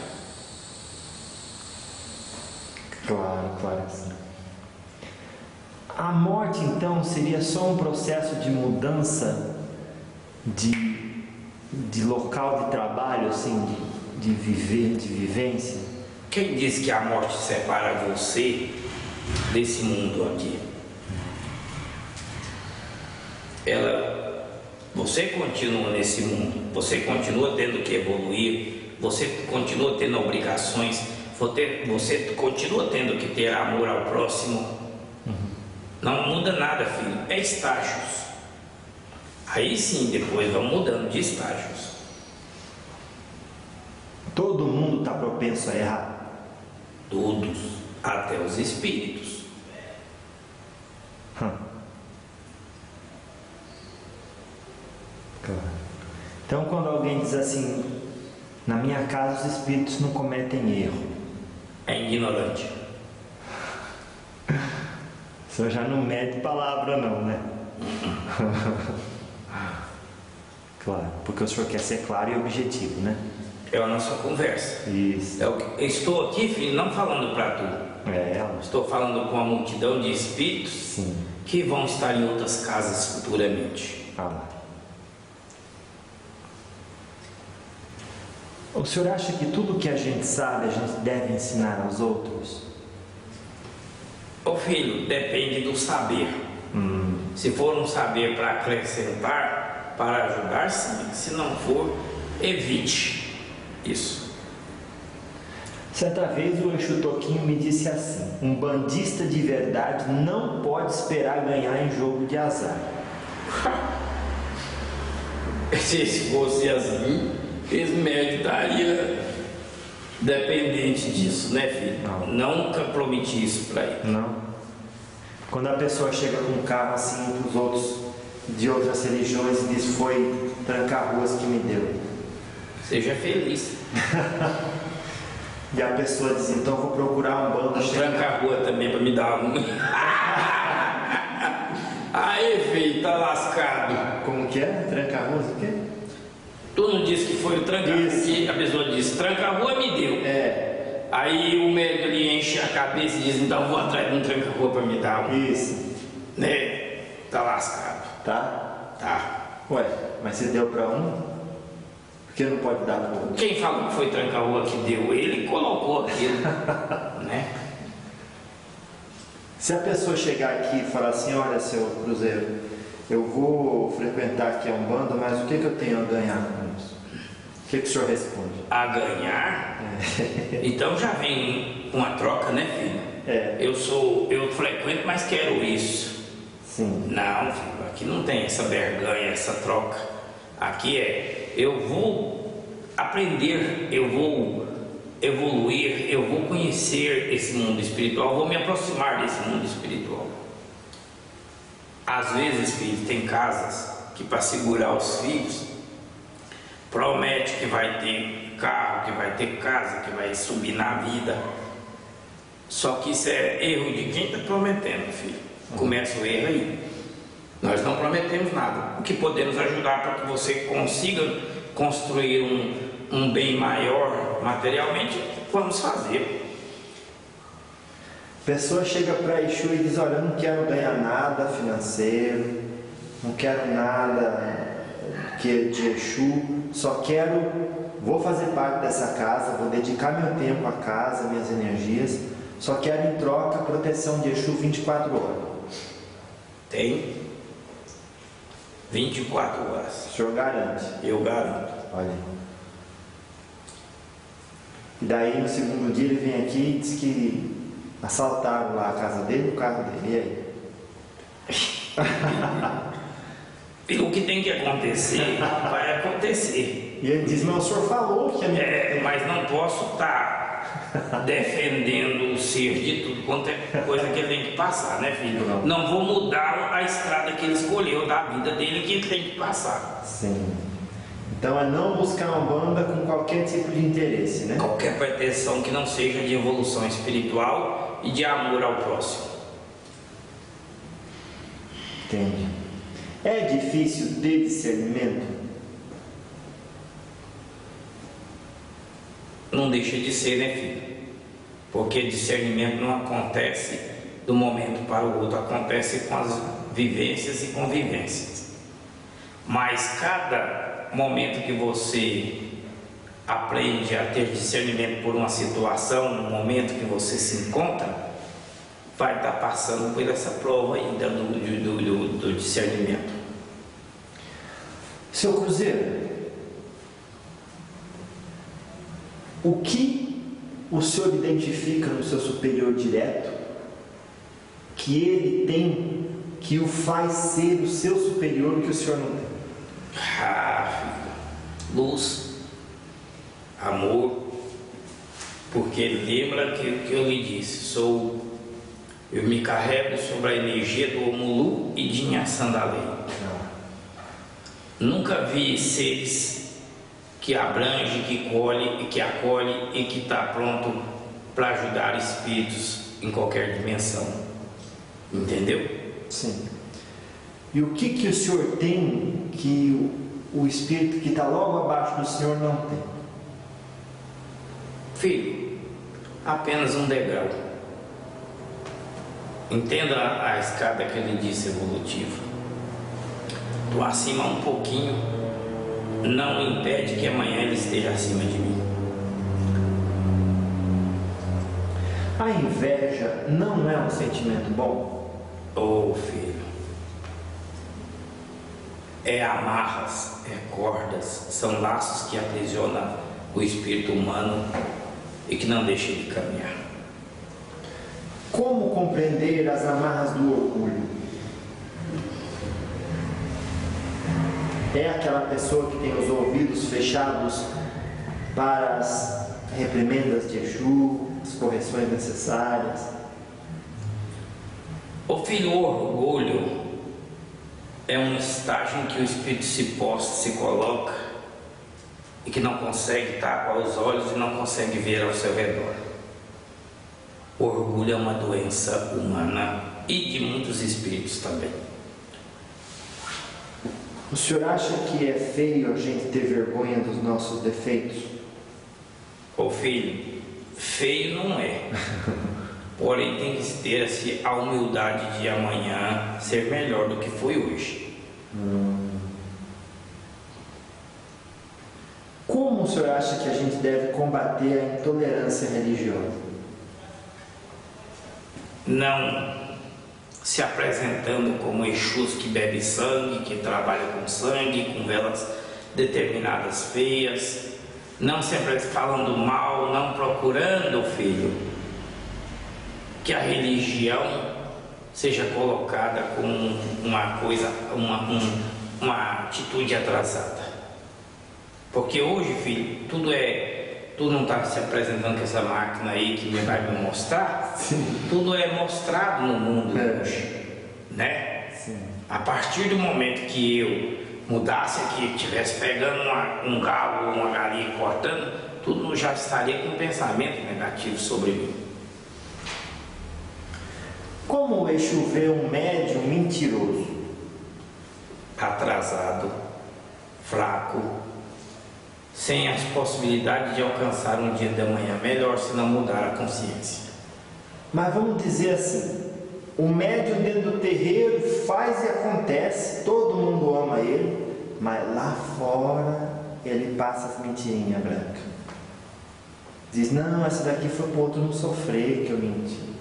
A: Claro, claro que sim. A morte, então, seria só um processo de mudança de local de trabalho, assim, de viver, de vivência?
B: Quem diz que a morte separa você desse mundo aqui? Você continua nesse mundo, você continua tendo que evoluir, você continua tendo obrigações, você continua tendo que ter amor ao próximo. Não muda nada, filho, é estágios. Aí sim, depois vão mudando de estágios.
A: Todo mundo está propenso a errar?
B: Todos, até os espíritos.
A: Claro. Então, quando alguém diz assim, na minha casa os espíritos não cometem erro,
B: É ignorante.
A: o senhor já não mete palavra não, né? Claro, porque o senhor quer ser claro e objetivo, né?
B: É a nossa conversa.
A: Isso.
B: Eu estou aqui, filho, não falando para tu. Estou falando com uma multidão de espíritos.
A: Sim.
B: Que vão estar em outras casas futuramente.
A: Lá. O senhor acha que tudo que a gente sabe a gente deve ensinar aos outros?
B: Ô filho, depende do saber. Se for um saber para acrescentar, para ajudar, sim. Se não for, evite isso.
A: Certa vez o Exu Toquinho me disse assim: um bandista de verdade não pode esperar ganhar em jogo de azar.
B: Se fosse assim, esse médico estaria dependente disso, né, filho? Nunca prometi isso para ele.
A: Não. Quando a pessoa chega com um carro assim para os outros de outras religiões e diz: foi tranca-ruas que me deu.
B: Seja feliz.
A: E a pessoa diz: então vou procurar um bando.
B: Tranca-rua também para me dar um. Aí, filho, tá lascado.
A: Como que é? Tranca-ruas o quê?
B: Tu não disse que foi o tranca-rua? A pessoa disse: tranca-rua me deu. Aí o médico ali enche a cabeça e diz: então vou atrás de um tranca-rua para me dar um.
A: Isso.
B: Né? Tá lascado.
A: Tá?
B: Tá.
A: Ué, mas você deu para um? Porque não pode dar para outro.
B: Quem falou que foi tranca-rua que deu? Ele colocou aquilo. Né?
A: Se a pessoa chegar aqui e falar assim: olha, seu Cruzeiro, eu vou frequentar aqui a Umbanda, mas o que eu tenho a ganhar com isso? O que o senhor responde?
B: A ganhar? Então já vem uma troca, né, filho? Eu frequento, mas quero isso.
A: Sim.
B: Não, filho, aqui não tem essa vergonha, essa troca. Aqui eu vou aprender, eu vou evoluir, eu vou conhecer esse mundo espiritual, vou me aproximar desse mundo espiritual. Às vezes, filho, tem casas que para segurar os filhos promete que vai ter carro, que vai ter casa, que vai subir na vida. Só que isso é erro de quem está prometendo, filho. Começa o erro aí. Nós não prometemos nada. O que podemos ajudar para que você consiga construir um bem maior materialmente, vamos fazer.
A: A pessoa chega para Exu e diz: olha, eu não quero ganhar nada financeiro, não quero nada que de Exu, só vou fazer parte dessa casa, vou dedicar meu tempo à casa, minhas energias, só quero em troca a proteção de Exu 24 horas.
B: Tem 24 horas.
A: O senhor garante?
B: Eu garanto.
A: Olha. E daí no segundo dia ele vem aqui e diz que assaltaram lá a casa dele e o carro dele. E
B: aí? O que tem que acontecer, vai acontecer.
A: E ele diz: mas o senhor falou que
B: mas não posso estar defendendo o ser de tudo quanto é coisa que ele tem que passar, né, filho? Não vou mudar a estrada que ele escolheu da vida dele, que ele tem que passar.
A: Sim. Então é não buscar uma banda com qualquer tipo de interesse, né?
B: Qualquer pretensão que não seja de evolução espiritual e de amor ao próximo.
A: Entendi. É difícil ter discernimento?
B: Não deixa de ser, né, filho? Porque discernimento não acontece do momento para o outro, acontece com as vivências e convivências. Mas cada momento que você aprende a ter discernimento por uma situação, no momento que você se encontra, vai estar passando por essa prova ainda do discernimento.
A: Seu Cruzeiro, o que o senhor identifica no seu superior direto que ele tem, que o faz ser o seu superior que o senhor não tem?
B: Luz, amor, porque lembra que eu lhe disse, eu me carrego sobre a energia do Omulu e de Nhaçandalei. Nunca vi seres que abrange, que colhe e que acolhe e que está pronto para ajudar espíritos em qualquer dimensão. Entendeu?
A: Sim. E o que o senhor tem que o espírito que está logo abaixo do senhor não tem?
B: Filho, apenas um degrau. Entenda a escada que ele disse evolutiva. Estou acima um pouquinho, não impede que amanhã ele esteja acima de mim.
A: A inveja não é um sentimento bom?
B: Oh, filho, é amarras, é cordas, são laços que aprisionam o espírito humano e que não deixa de caminhar.
A: Como compreender as amarras do orgulho? É aquela pessoa que tem os ouvidos fechados para as reprimendas de Exu, as correções necessárias?
B: O filho, o orgulho é um estágio em que o espírito se posta, se coloca e que não consegue tapar os olhos e não consegue ver ao seu redor. O orgulho é uma doença humana e de muitos espíritos também.
A: O senhor acha que é feio a gente ter vergonha dos nossos defeitos?
B: Ô filho, feio não é. Porém tem que ter a humildade de amanhã ser melhor do que foi hoje.
A: Como o senhor acha que a gente deve combater a intolerância religiosa?
B: Não se apresentando como Exus que bebe sangue, que trabalha com sangue, com velas determinadas feias, não se falando mal, não procurando, filho, que a religião seja colocada como uma coisa, uma atitude atrasada. Porque hoje, filho, tu não está se apresentando com essa máquina aí que vai me mostrar?
A: Sim.
B: Tudo é mostrado no mundo hoje, né?
A: Sim.
B: A partir do momento que eu mudasse aqui, estivesse pegando um galo ou uma galinha e cortando, tudo já estaria com um pensamento negativo sobre mim.
A: Como o Exu vê um médium mentiroso?
B: Atrasado, fraco, sem as possibilidades de alcançar um dia da manhã melhor se não mudar a consciência.
A: Mas vamos dizer assim, o médium dentro do terreiro faz e acontece, todo mundo ama ele, mas lá fora ele passa as mentirinhas brancas. Diz, não, essa daqui foi pro outro não sofrer que eu menti.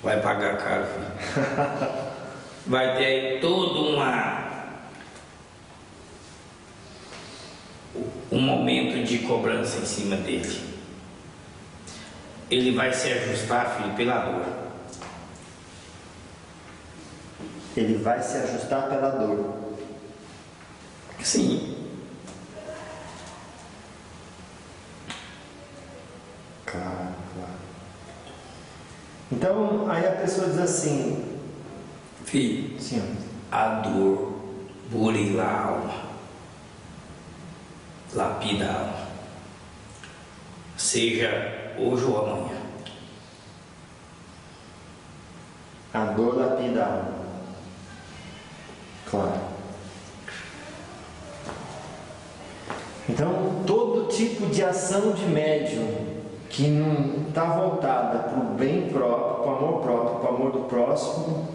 B: Vai pagar caro, filho. Vai ter aí todo um momento de cobrança em cima dele. Ele vai se ajustar, filho, pela dor.
A: Ele vai se ajustar pela dor.
B: Sim.
A: Claro. Então, aí a pessoa diz assim,
B: Filho,
A: senhor,
B: a dor burila a alma. lapida a alma. Seja hoje ou amanhã.
A: A dor lapida a alma. Claro. Então, todo tipo de ação de médium que não está voltada para o bem próprio, para o amor próprio, para o amor do próximo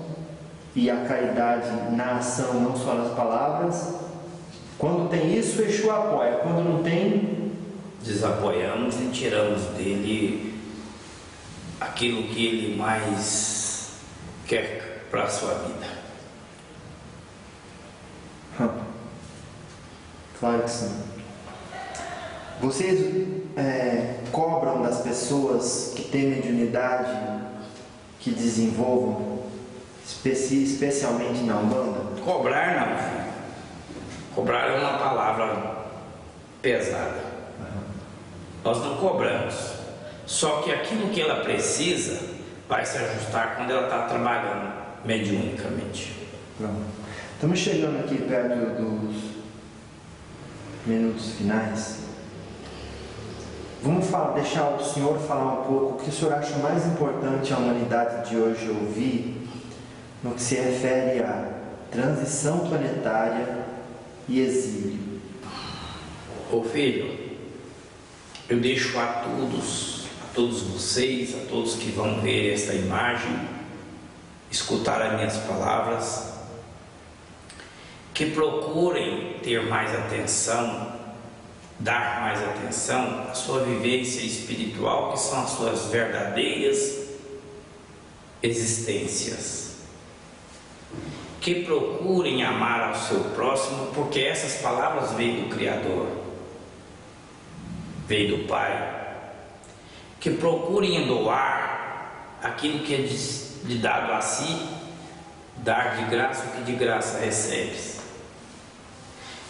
A: e a caridade na ação, não só nas palavras, quando tem isso, Exu apoia. Quando não tem,
B: desapoiamos e tiramos dele aquilo que ele mais quer para a sua vida.
A: Claro que sim. Vocês cobram das pessoas que têm mediunidade, que desenvolvam, especialmente na Umbanda?
B: Cobrar não, filho. Cobrar é uma palavra pesada. Nós não cobramos. Só que aquilo que ela precisa vai se ajustar quando ela está trabalhando mediunicamente.
A: Pronto. Estamos chegando aqui perto dos minutos finais. Vamos deixar o senhor falar um pouco o que o senhor acha mais importante a humanidade de hoje ouvir no que se refere à transição planetária e exílio.
B: Ô filho, eu deixo a todos vocês, a todos que vão ver esta imagem, escutar as minhas palavras, que procurem ter mais atenção, dar mais atenção à sua vivência espiritual, que são as suas verdadeiras existências. Que procurem amar ao seu próximo, porque essas palavras veio do Criador, veio do Pai. Que procurem doar aquilo que é de dado a si, dar de graça o que de graça recebes.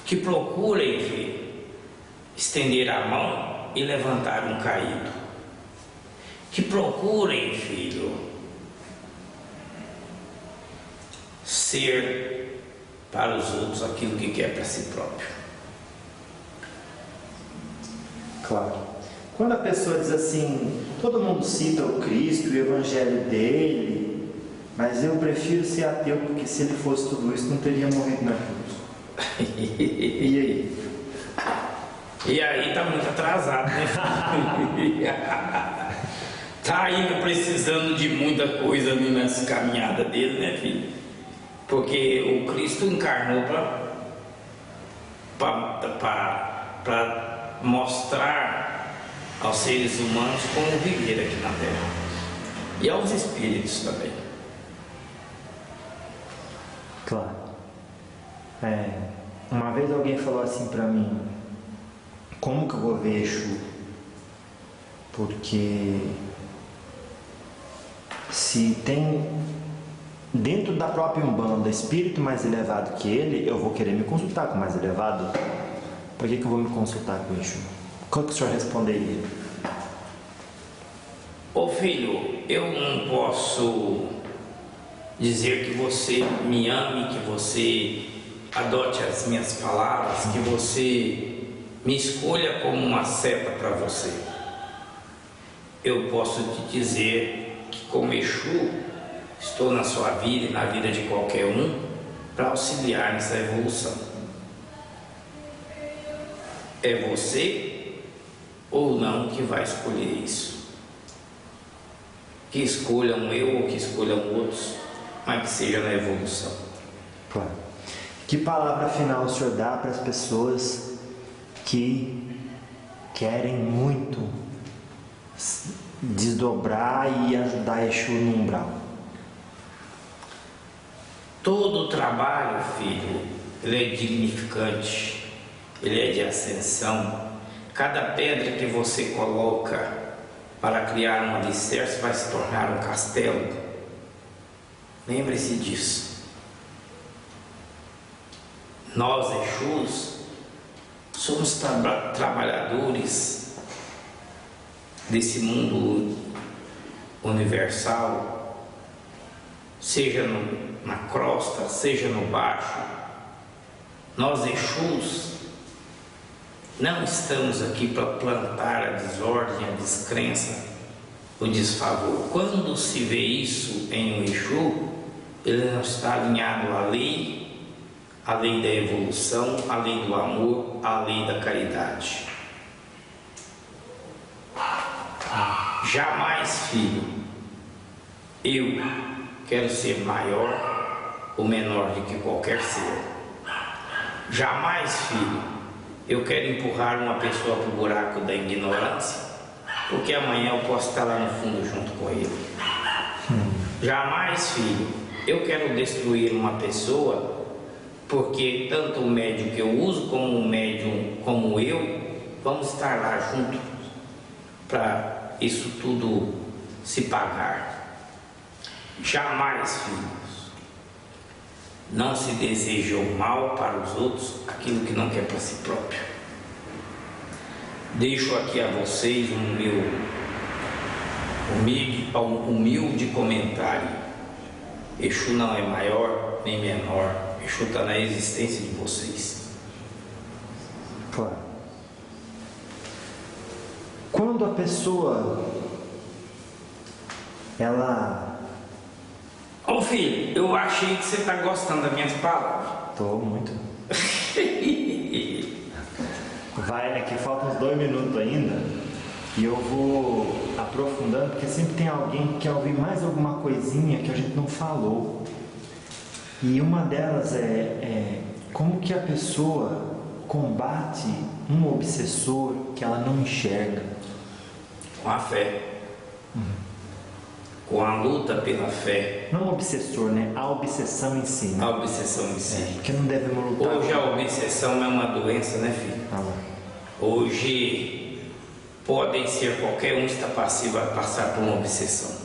B: Que procurem, filho, estender a mão e levantar um caído. Que procurem, filho, ser para os outros aquilo que quer para si próprio.
A: Claro. Quando a pessoa diz assim, todo mundo cita o Cristo, o Evangelho dele, mas eu prefiro ser ateu, porque se ele fosse tudo isso, não teria morrido na cruz. E aí?
B: E aí tá muito atrasado, né? Tá ainda precisando de muita coisa ali nessa caminhada dele, né, filho? Porque o Cristo encarnou para mostrar aos seres humanos como viver aqui na Terra. E aos espíritos também.
A: Claro. Uma vez alguém falou assim para mim, como que eu vou ver Exu? Porque se tem dentro da própria Umbanda espírito mais elevado que ele, eu vou querer me consultar com o mais elevado. Por que eu vou me consultar com o Exu? Qual que o senhor responderia?
B: Ô filho, eu não posso dizer que você me ame, que você adote as minhas palavras, que você me escolha como uma seta para você. Eu posso te dizer que como Exu, estou na sua vida e na vida de qualquer um para auxiliar nessa evolução. É você ou não que vai escolher isso. Que escolham eu ou que escolham outros, mas que seja na evolução.
A: Claro. Que palavra final o senhor dá para as pessoas que querem muito desdobrar e ajudar Exu no umbral?
B: Todo trabalho, filho, ele é dignificante, ele é de ascensão. Cada pedra que você coloca para criar um alicerce vai se tornar um castelo. Lembre-se disso. Nós, Exus, somos trabalhadores desse mundo universal, seja na crosta, seja no baixo. Nós, Exus, Não estamos aqui para plantar a desordem, a descrença, o desfavor. Quando se vê isso em um Exu, ele não está alinhado à lei da evolução, à lei do amor, à lei da caridade. Jamais, filho, eu quero ser maior ou menor do que qualquer ser. Jamais, filho, eu quero empurrar uma pessoa para o buraco da ignorância, porque amanhã eu posso estar lá no fundo junto com ele. Jamais, filho, eu quero destruir uma pessoa, porque tanto o médium que eu uso como o médium como eu, vamos estar lá juntos para isso tudo se pagar. Jamais, filhos, não se deseja o mal para os outros, aquilo que não quer para si próprio. Deixo aqui a vocês um meu humilde comentário. Exu não é maior nem menor, Exu está na existência de vocês.
A: Claro. Quando a pessoa, ela...
B: Ô filho, eu achei que você está gostando das minhas palavras.
A: Tô muito. Vai, aqui faltam uns 2 minutos ainda e eu vou aprofundando, porque sempre tem alguém que quer ouvir mais alguma coisinha que a gente não falou. E uma delas é como que a pessoa combate um obsessor que ela não enxerga.
B: Com a fé. Com a luta pela fé.
A: Não o obsessor, né? A obsessão em si. Né?
B: A obsessão em si.
A: Porque não devemos lutar.
B: Hoje a obsessão é uma doença, né, filho? Hoje podem ser qualquer um que está passivo a passar por uma obsessão.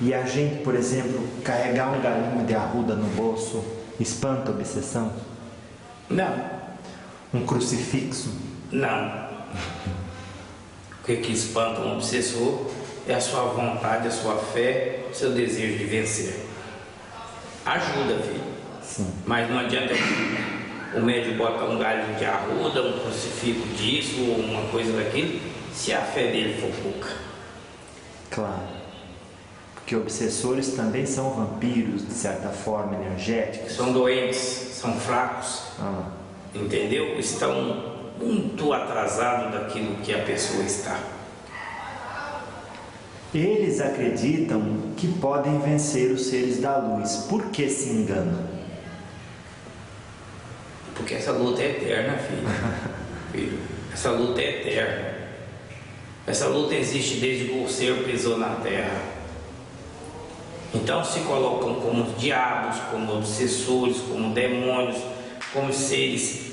A: E a gente, por exemplo, carregar um galinho de arruda no bolso espanta a obsessão?
B: Não.
A: Um crucifixo?
B: Não. O que espanta um obsessor é a sua vontade, a sua fé, o seu desejo de vencer. Ajuda, filho.
A: Sim.
B: Mas não adianta o médium botar um galho de arruda, um crucifixo disso, ou uma coisa daquilo, se a fé dele for pouca.
A: Claro. Porque obsessores também são vampiros, de certa forma, energéticos.
B: São doentes, são fracos. Entendeu? Estão muito atrasados daquilo que a pessoa está.
A: Eles acreditam que podem vencer os seres da luz. Por que se enganam?
B: Porque essa luta é eterna, filho. Essa luta é eterna. Essa luta existe desde que o ser pisou na terra. Então se colocam como diabos, como obsessores, como demônios, como seres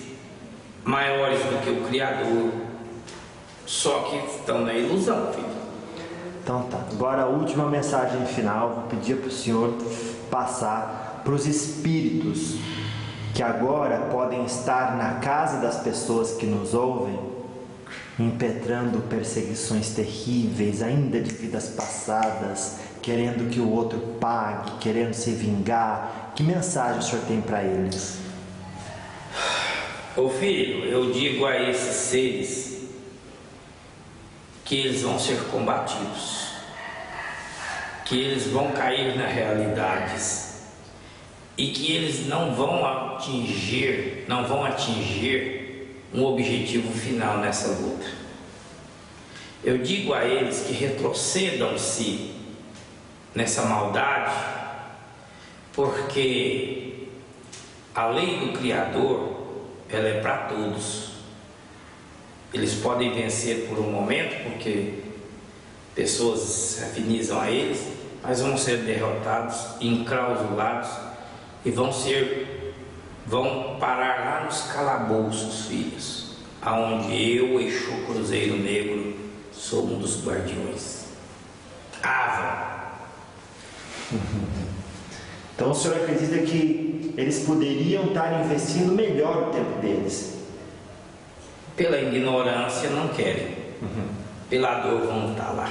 B: maiores do que o Criador. Só que estão na ilusão, filho.
A: Então tá, agora a última mensagem final, vou pedir para o senhor passar para os espíritos que agora podem estar na casa das pessoas que nos ouvem, impetrando perseguições terríveis, ainda de vidas passadas, querendo que o outro pague, querendo se vingar. Que mensagem o senhor tem para eles?
B: Ô filho, eu digo a esses seres que eles vão ser combatidos, que eles vão cair nas realidades e que eles não vão atingir um objetivo final nessa luta. Eu digo a eles que retrocedam-se nessa maldade, porque a lei do Criador, ela é para todos. Eles podem vencer por um momento, porque pessoas se afinizam a eles, mas vão ser derrotados, enclausulados e vão parar lá nos calabouços, filhos, aonde eu, Exu Cruzeiro Negro, sou um dos guardiões.
A: Então o senhor acredita que eles poderiam estar investindo melhor o tempo deles?
B: Pela ignorância não querem, pela dor vão estar lá.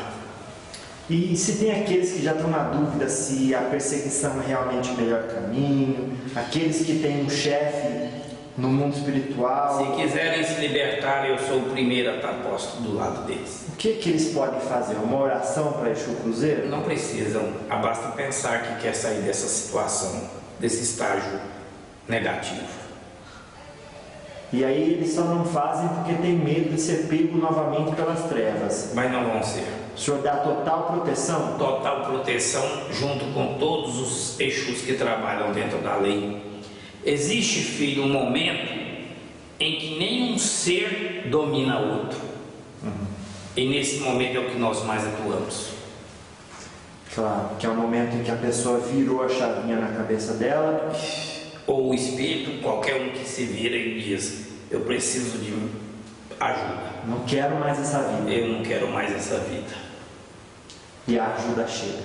A: E se tem aqueles que já estão na dúvida se a perseguição é realmente o melhor caminho, aqueles que têm um chefe no mundo espiritual.
B: Se quiserem se libertar, eu sou o primeiro a estar posto do lado deles.
A: O que eles podem fazer? Uma oração para Exu Cruzeiro?
B: Não precisam, basta pensar que quer sair dessa situação, desse estágio negativo.
A: E aí eles só não fazem porque tem medo de ser pego novamente pelas trevas.
B: Mas não vão ser.
A: O senhor dá total proteção?
B: Total proteção junto com todos os Exus que trabalham dentro da lei. Existe, filho, um momento em que nenhum ser domina outro. E nesse momento é o que nós mais atuamos.
A: Claro, que é o momento em que a pessoa virou a chavinha na cabeça dela.
B: Ou o espírito, qualquer um que se vira e diz: eu preciso de ajuda.
A: Não quero mais essa vida.
B: Eu não quero mais essa vida.
A: E a ajuda chega.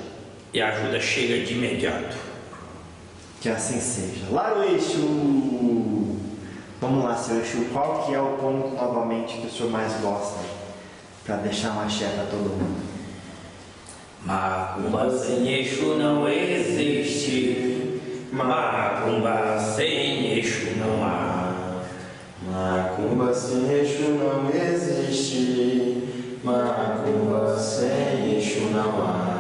B: E a ajuda chega de imediato.
A: Que assim seja. Lá o Exu. Vamos lá, seu Exu. Qual que é o ponto novamente que o senhor mais gosta? Para deixar uma axé para todo mundo.
B: Macumba sem Exu não existe. Macumba sem Exu não há.
C: Macumba sem Exu não existe. Macumba sem Exu não há.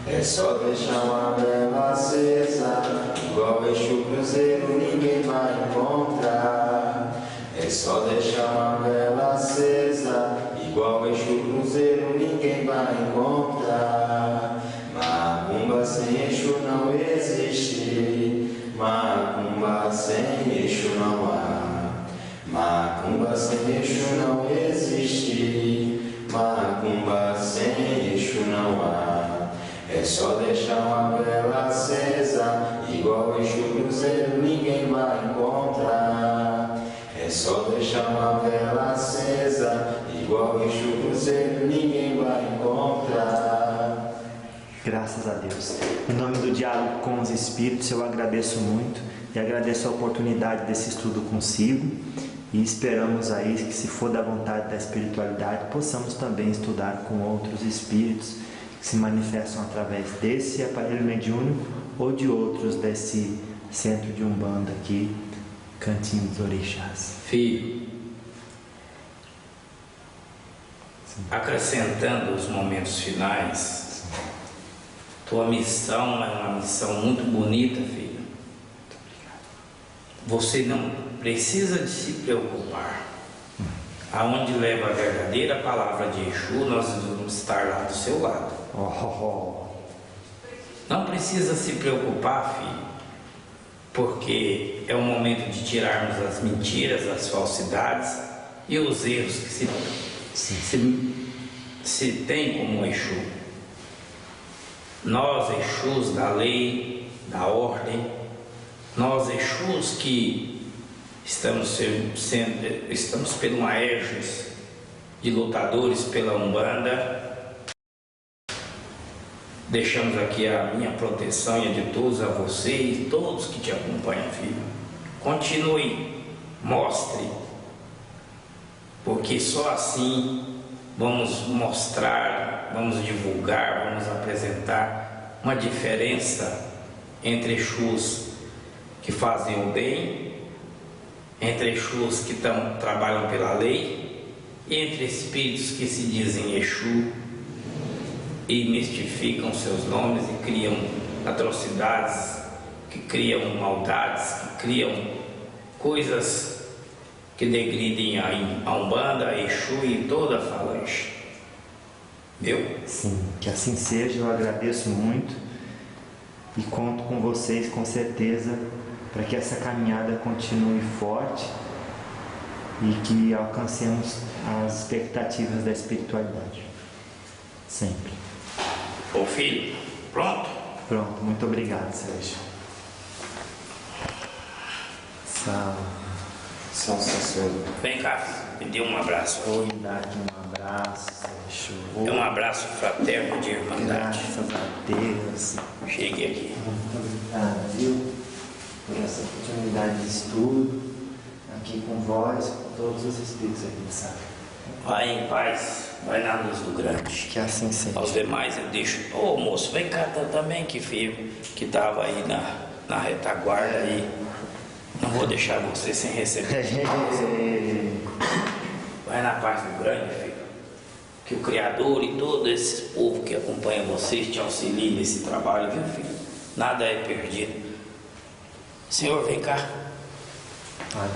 C: É só deixar uma vela acesa, igual Exu Cruzeiro ninguém vai encontrar. É só deixar uma vela acesa, igual Exu Cruzeiro ninguém vai encontrar. Macumba sem Exu não existe. Macumba sem Exu não há. Macumba sem Exu não existe. Macumba sem Exu não há. É só deixar uma vela acesa, igual Exu Cruzeiro ninguém vai encontrar. É só deixar uma vela acesa, igual Exu Cruzeiro ninguém vai encontrar.
A: Graças a Deus. Em nome do diálogo com os Espíritos, eu agradeço muito e agradeço a oportunidade desse estudo consigo. E esperamos aí que, se for da vontade da espiritualidade, possamos também estudar com outros espíritos que se manifestam através desse aparelho mediúnico ou de outros desse centro de Umbanda aqui, Cantinho dos Orixás.
B: Filho, acrescentando os momentos finais, tua missão é uma missão muito bonita, filho. Você não precisa de se preocupar. Aonde leva a verdadeira palavra de Exu, nós vamos estar lá do seu lado. Não precisa se preocupar, filho, porque é o momento de tirarmos as mentiras, as falsidades e os erros que se tem como Exu. Nós, Exus da lei, da ordem, nós, Exus que estamos pelo Maerges de lutadores pela Umbanda, deixamos aqui a minha proteção e a de todos, a você e todos que te acompanham, filho. Continue, mostre, porque só assim vamos mostrar, vamos divulgar, vamos apresentar uma diferença entre Exus que fazem o bem, entre Exus que trabalham pela lei, e entre espíritos que se dizem Exu e mistificam seus nomes e criam atrocidades, que criam maldades, que criam coisas que degridem a Umbanda, a Exu e toda a falange. Viu?
A: Sim, que assim seja. Eu agradeço muito e conto com vocês com certeza para que essa caminhada continue forte e que alcancemos as expectativas da espiritualidade. Sempre.
B: Ô filho, pronto?
A: Pronto, muito obrigado, Sérgio.
C: São Senhor.
B: Vem cá, me dê um abraço.
A: Vou lhe dar aqui um abraço, Sérgio.
B: É um abraço fraterno de irmandade.
A: Graças a Deus.
B: Chegue aqui.
A: Muito obrigado, viu, por essa oportunidade de estudo aqui com vós, com todos os espíritos aqui, sabe?
B: Vai em paz, vai na luz do grande.
A: Que assim seja.
B: Aos demais eu deixo. Ô moço, vem cá também, que filho que estava aí na retaguarda aí. Não vou deixar você sem receber. Vai na paz do grande, filho. Que o Criador e todo esse povo que acompanha vocês te auxiliem nesse trabalho, viu, filho? Nada é perdido. Senhor, vem cá.
A: Amém.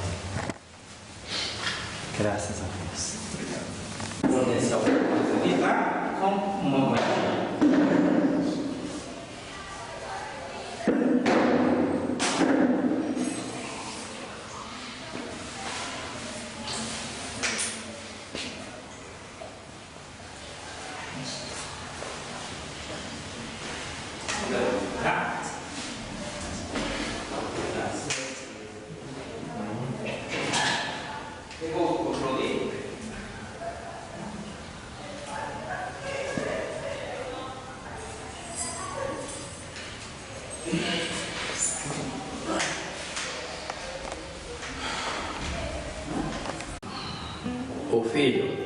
A: Graças a Deus.
B: Vou descer alguma coisa ali, tá? Com uma moeda. Pegou o controle? Ô filho,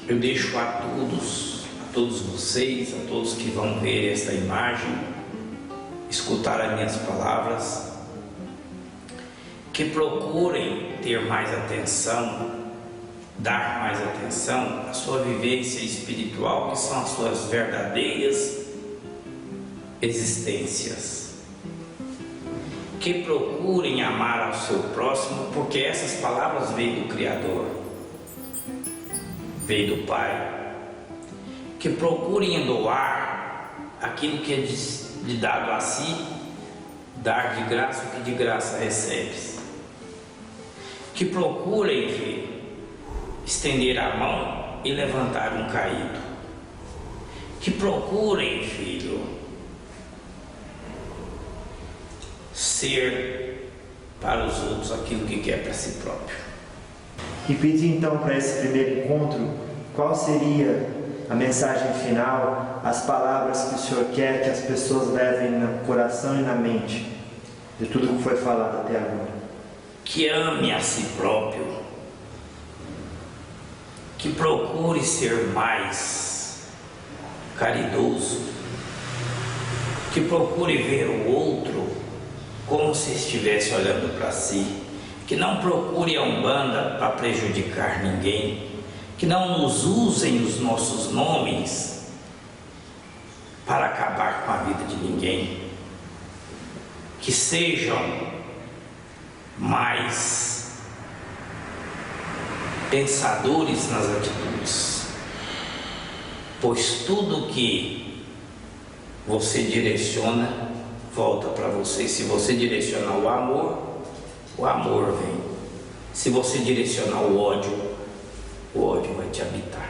B: eu deixo a todos vocês, a todos que vão ver esta imagem, escutar as minhas palavras, que procurem ter mais atenção, dar mais atenção à sua vivência espiritual, que são as suas verdadeiras existências. Que procurem amar ao seu próximo, porque essas palavras veio do Criador, veio do Pai. Que procurem doar aquilo que é de dado a si, dar de graça o que de graça recebes. Que procurem, filho, estender a mão e levantar um caído. Que procurem, filho, ser para os outros aquilo que quer para si próprio.
A: E pedir então para esse primeiro encontro, qual seria a mensagem final, as palavras que o Senhor quer que as pessoas levem no coração e na mente de tudo que foi falado até agora?
B: Que ame a si próprio, que procure ser mais caridoso, que procure ver o outro como se estivesse olhando para si, que não procure a Umbanda para prejudicar ninguém, que não nos usem os nossos nomes para acabar com a vida de ninguém, que sejam mais pensadores nas atitudes, pois tudo que você direciona volta para você. Se você direcionar o amor vem. Se você direcionar o ódio vai te habitar.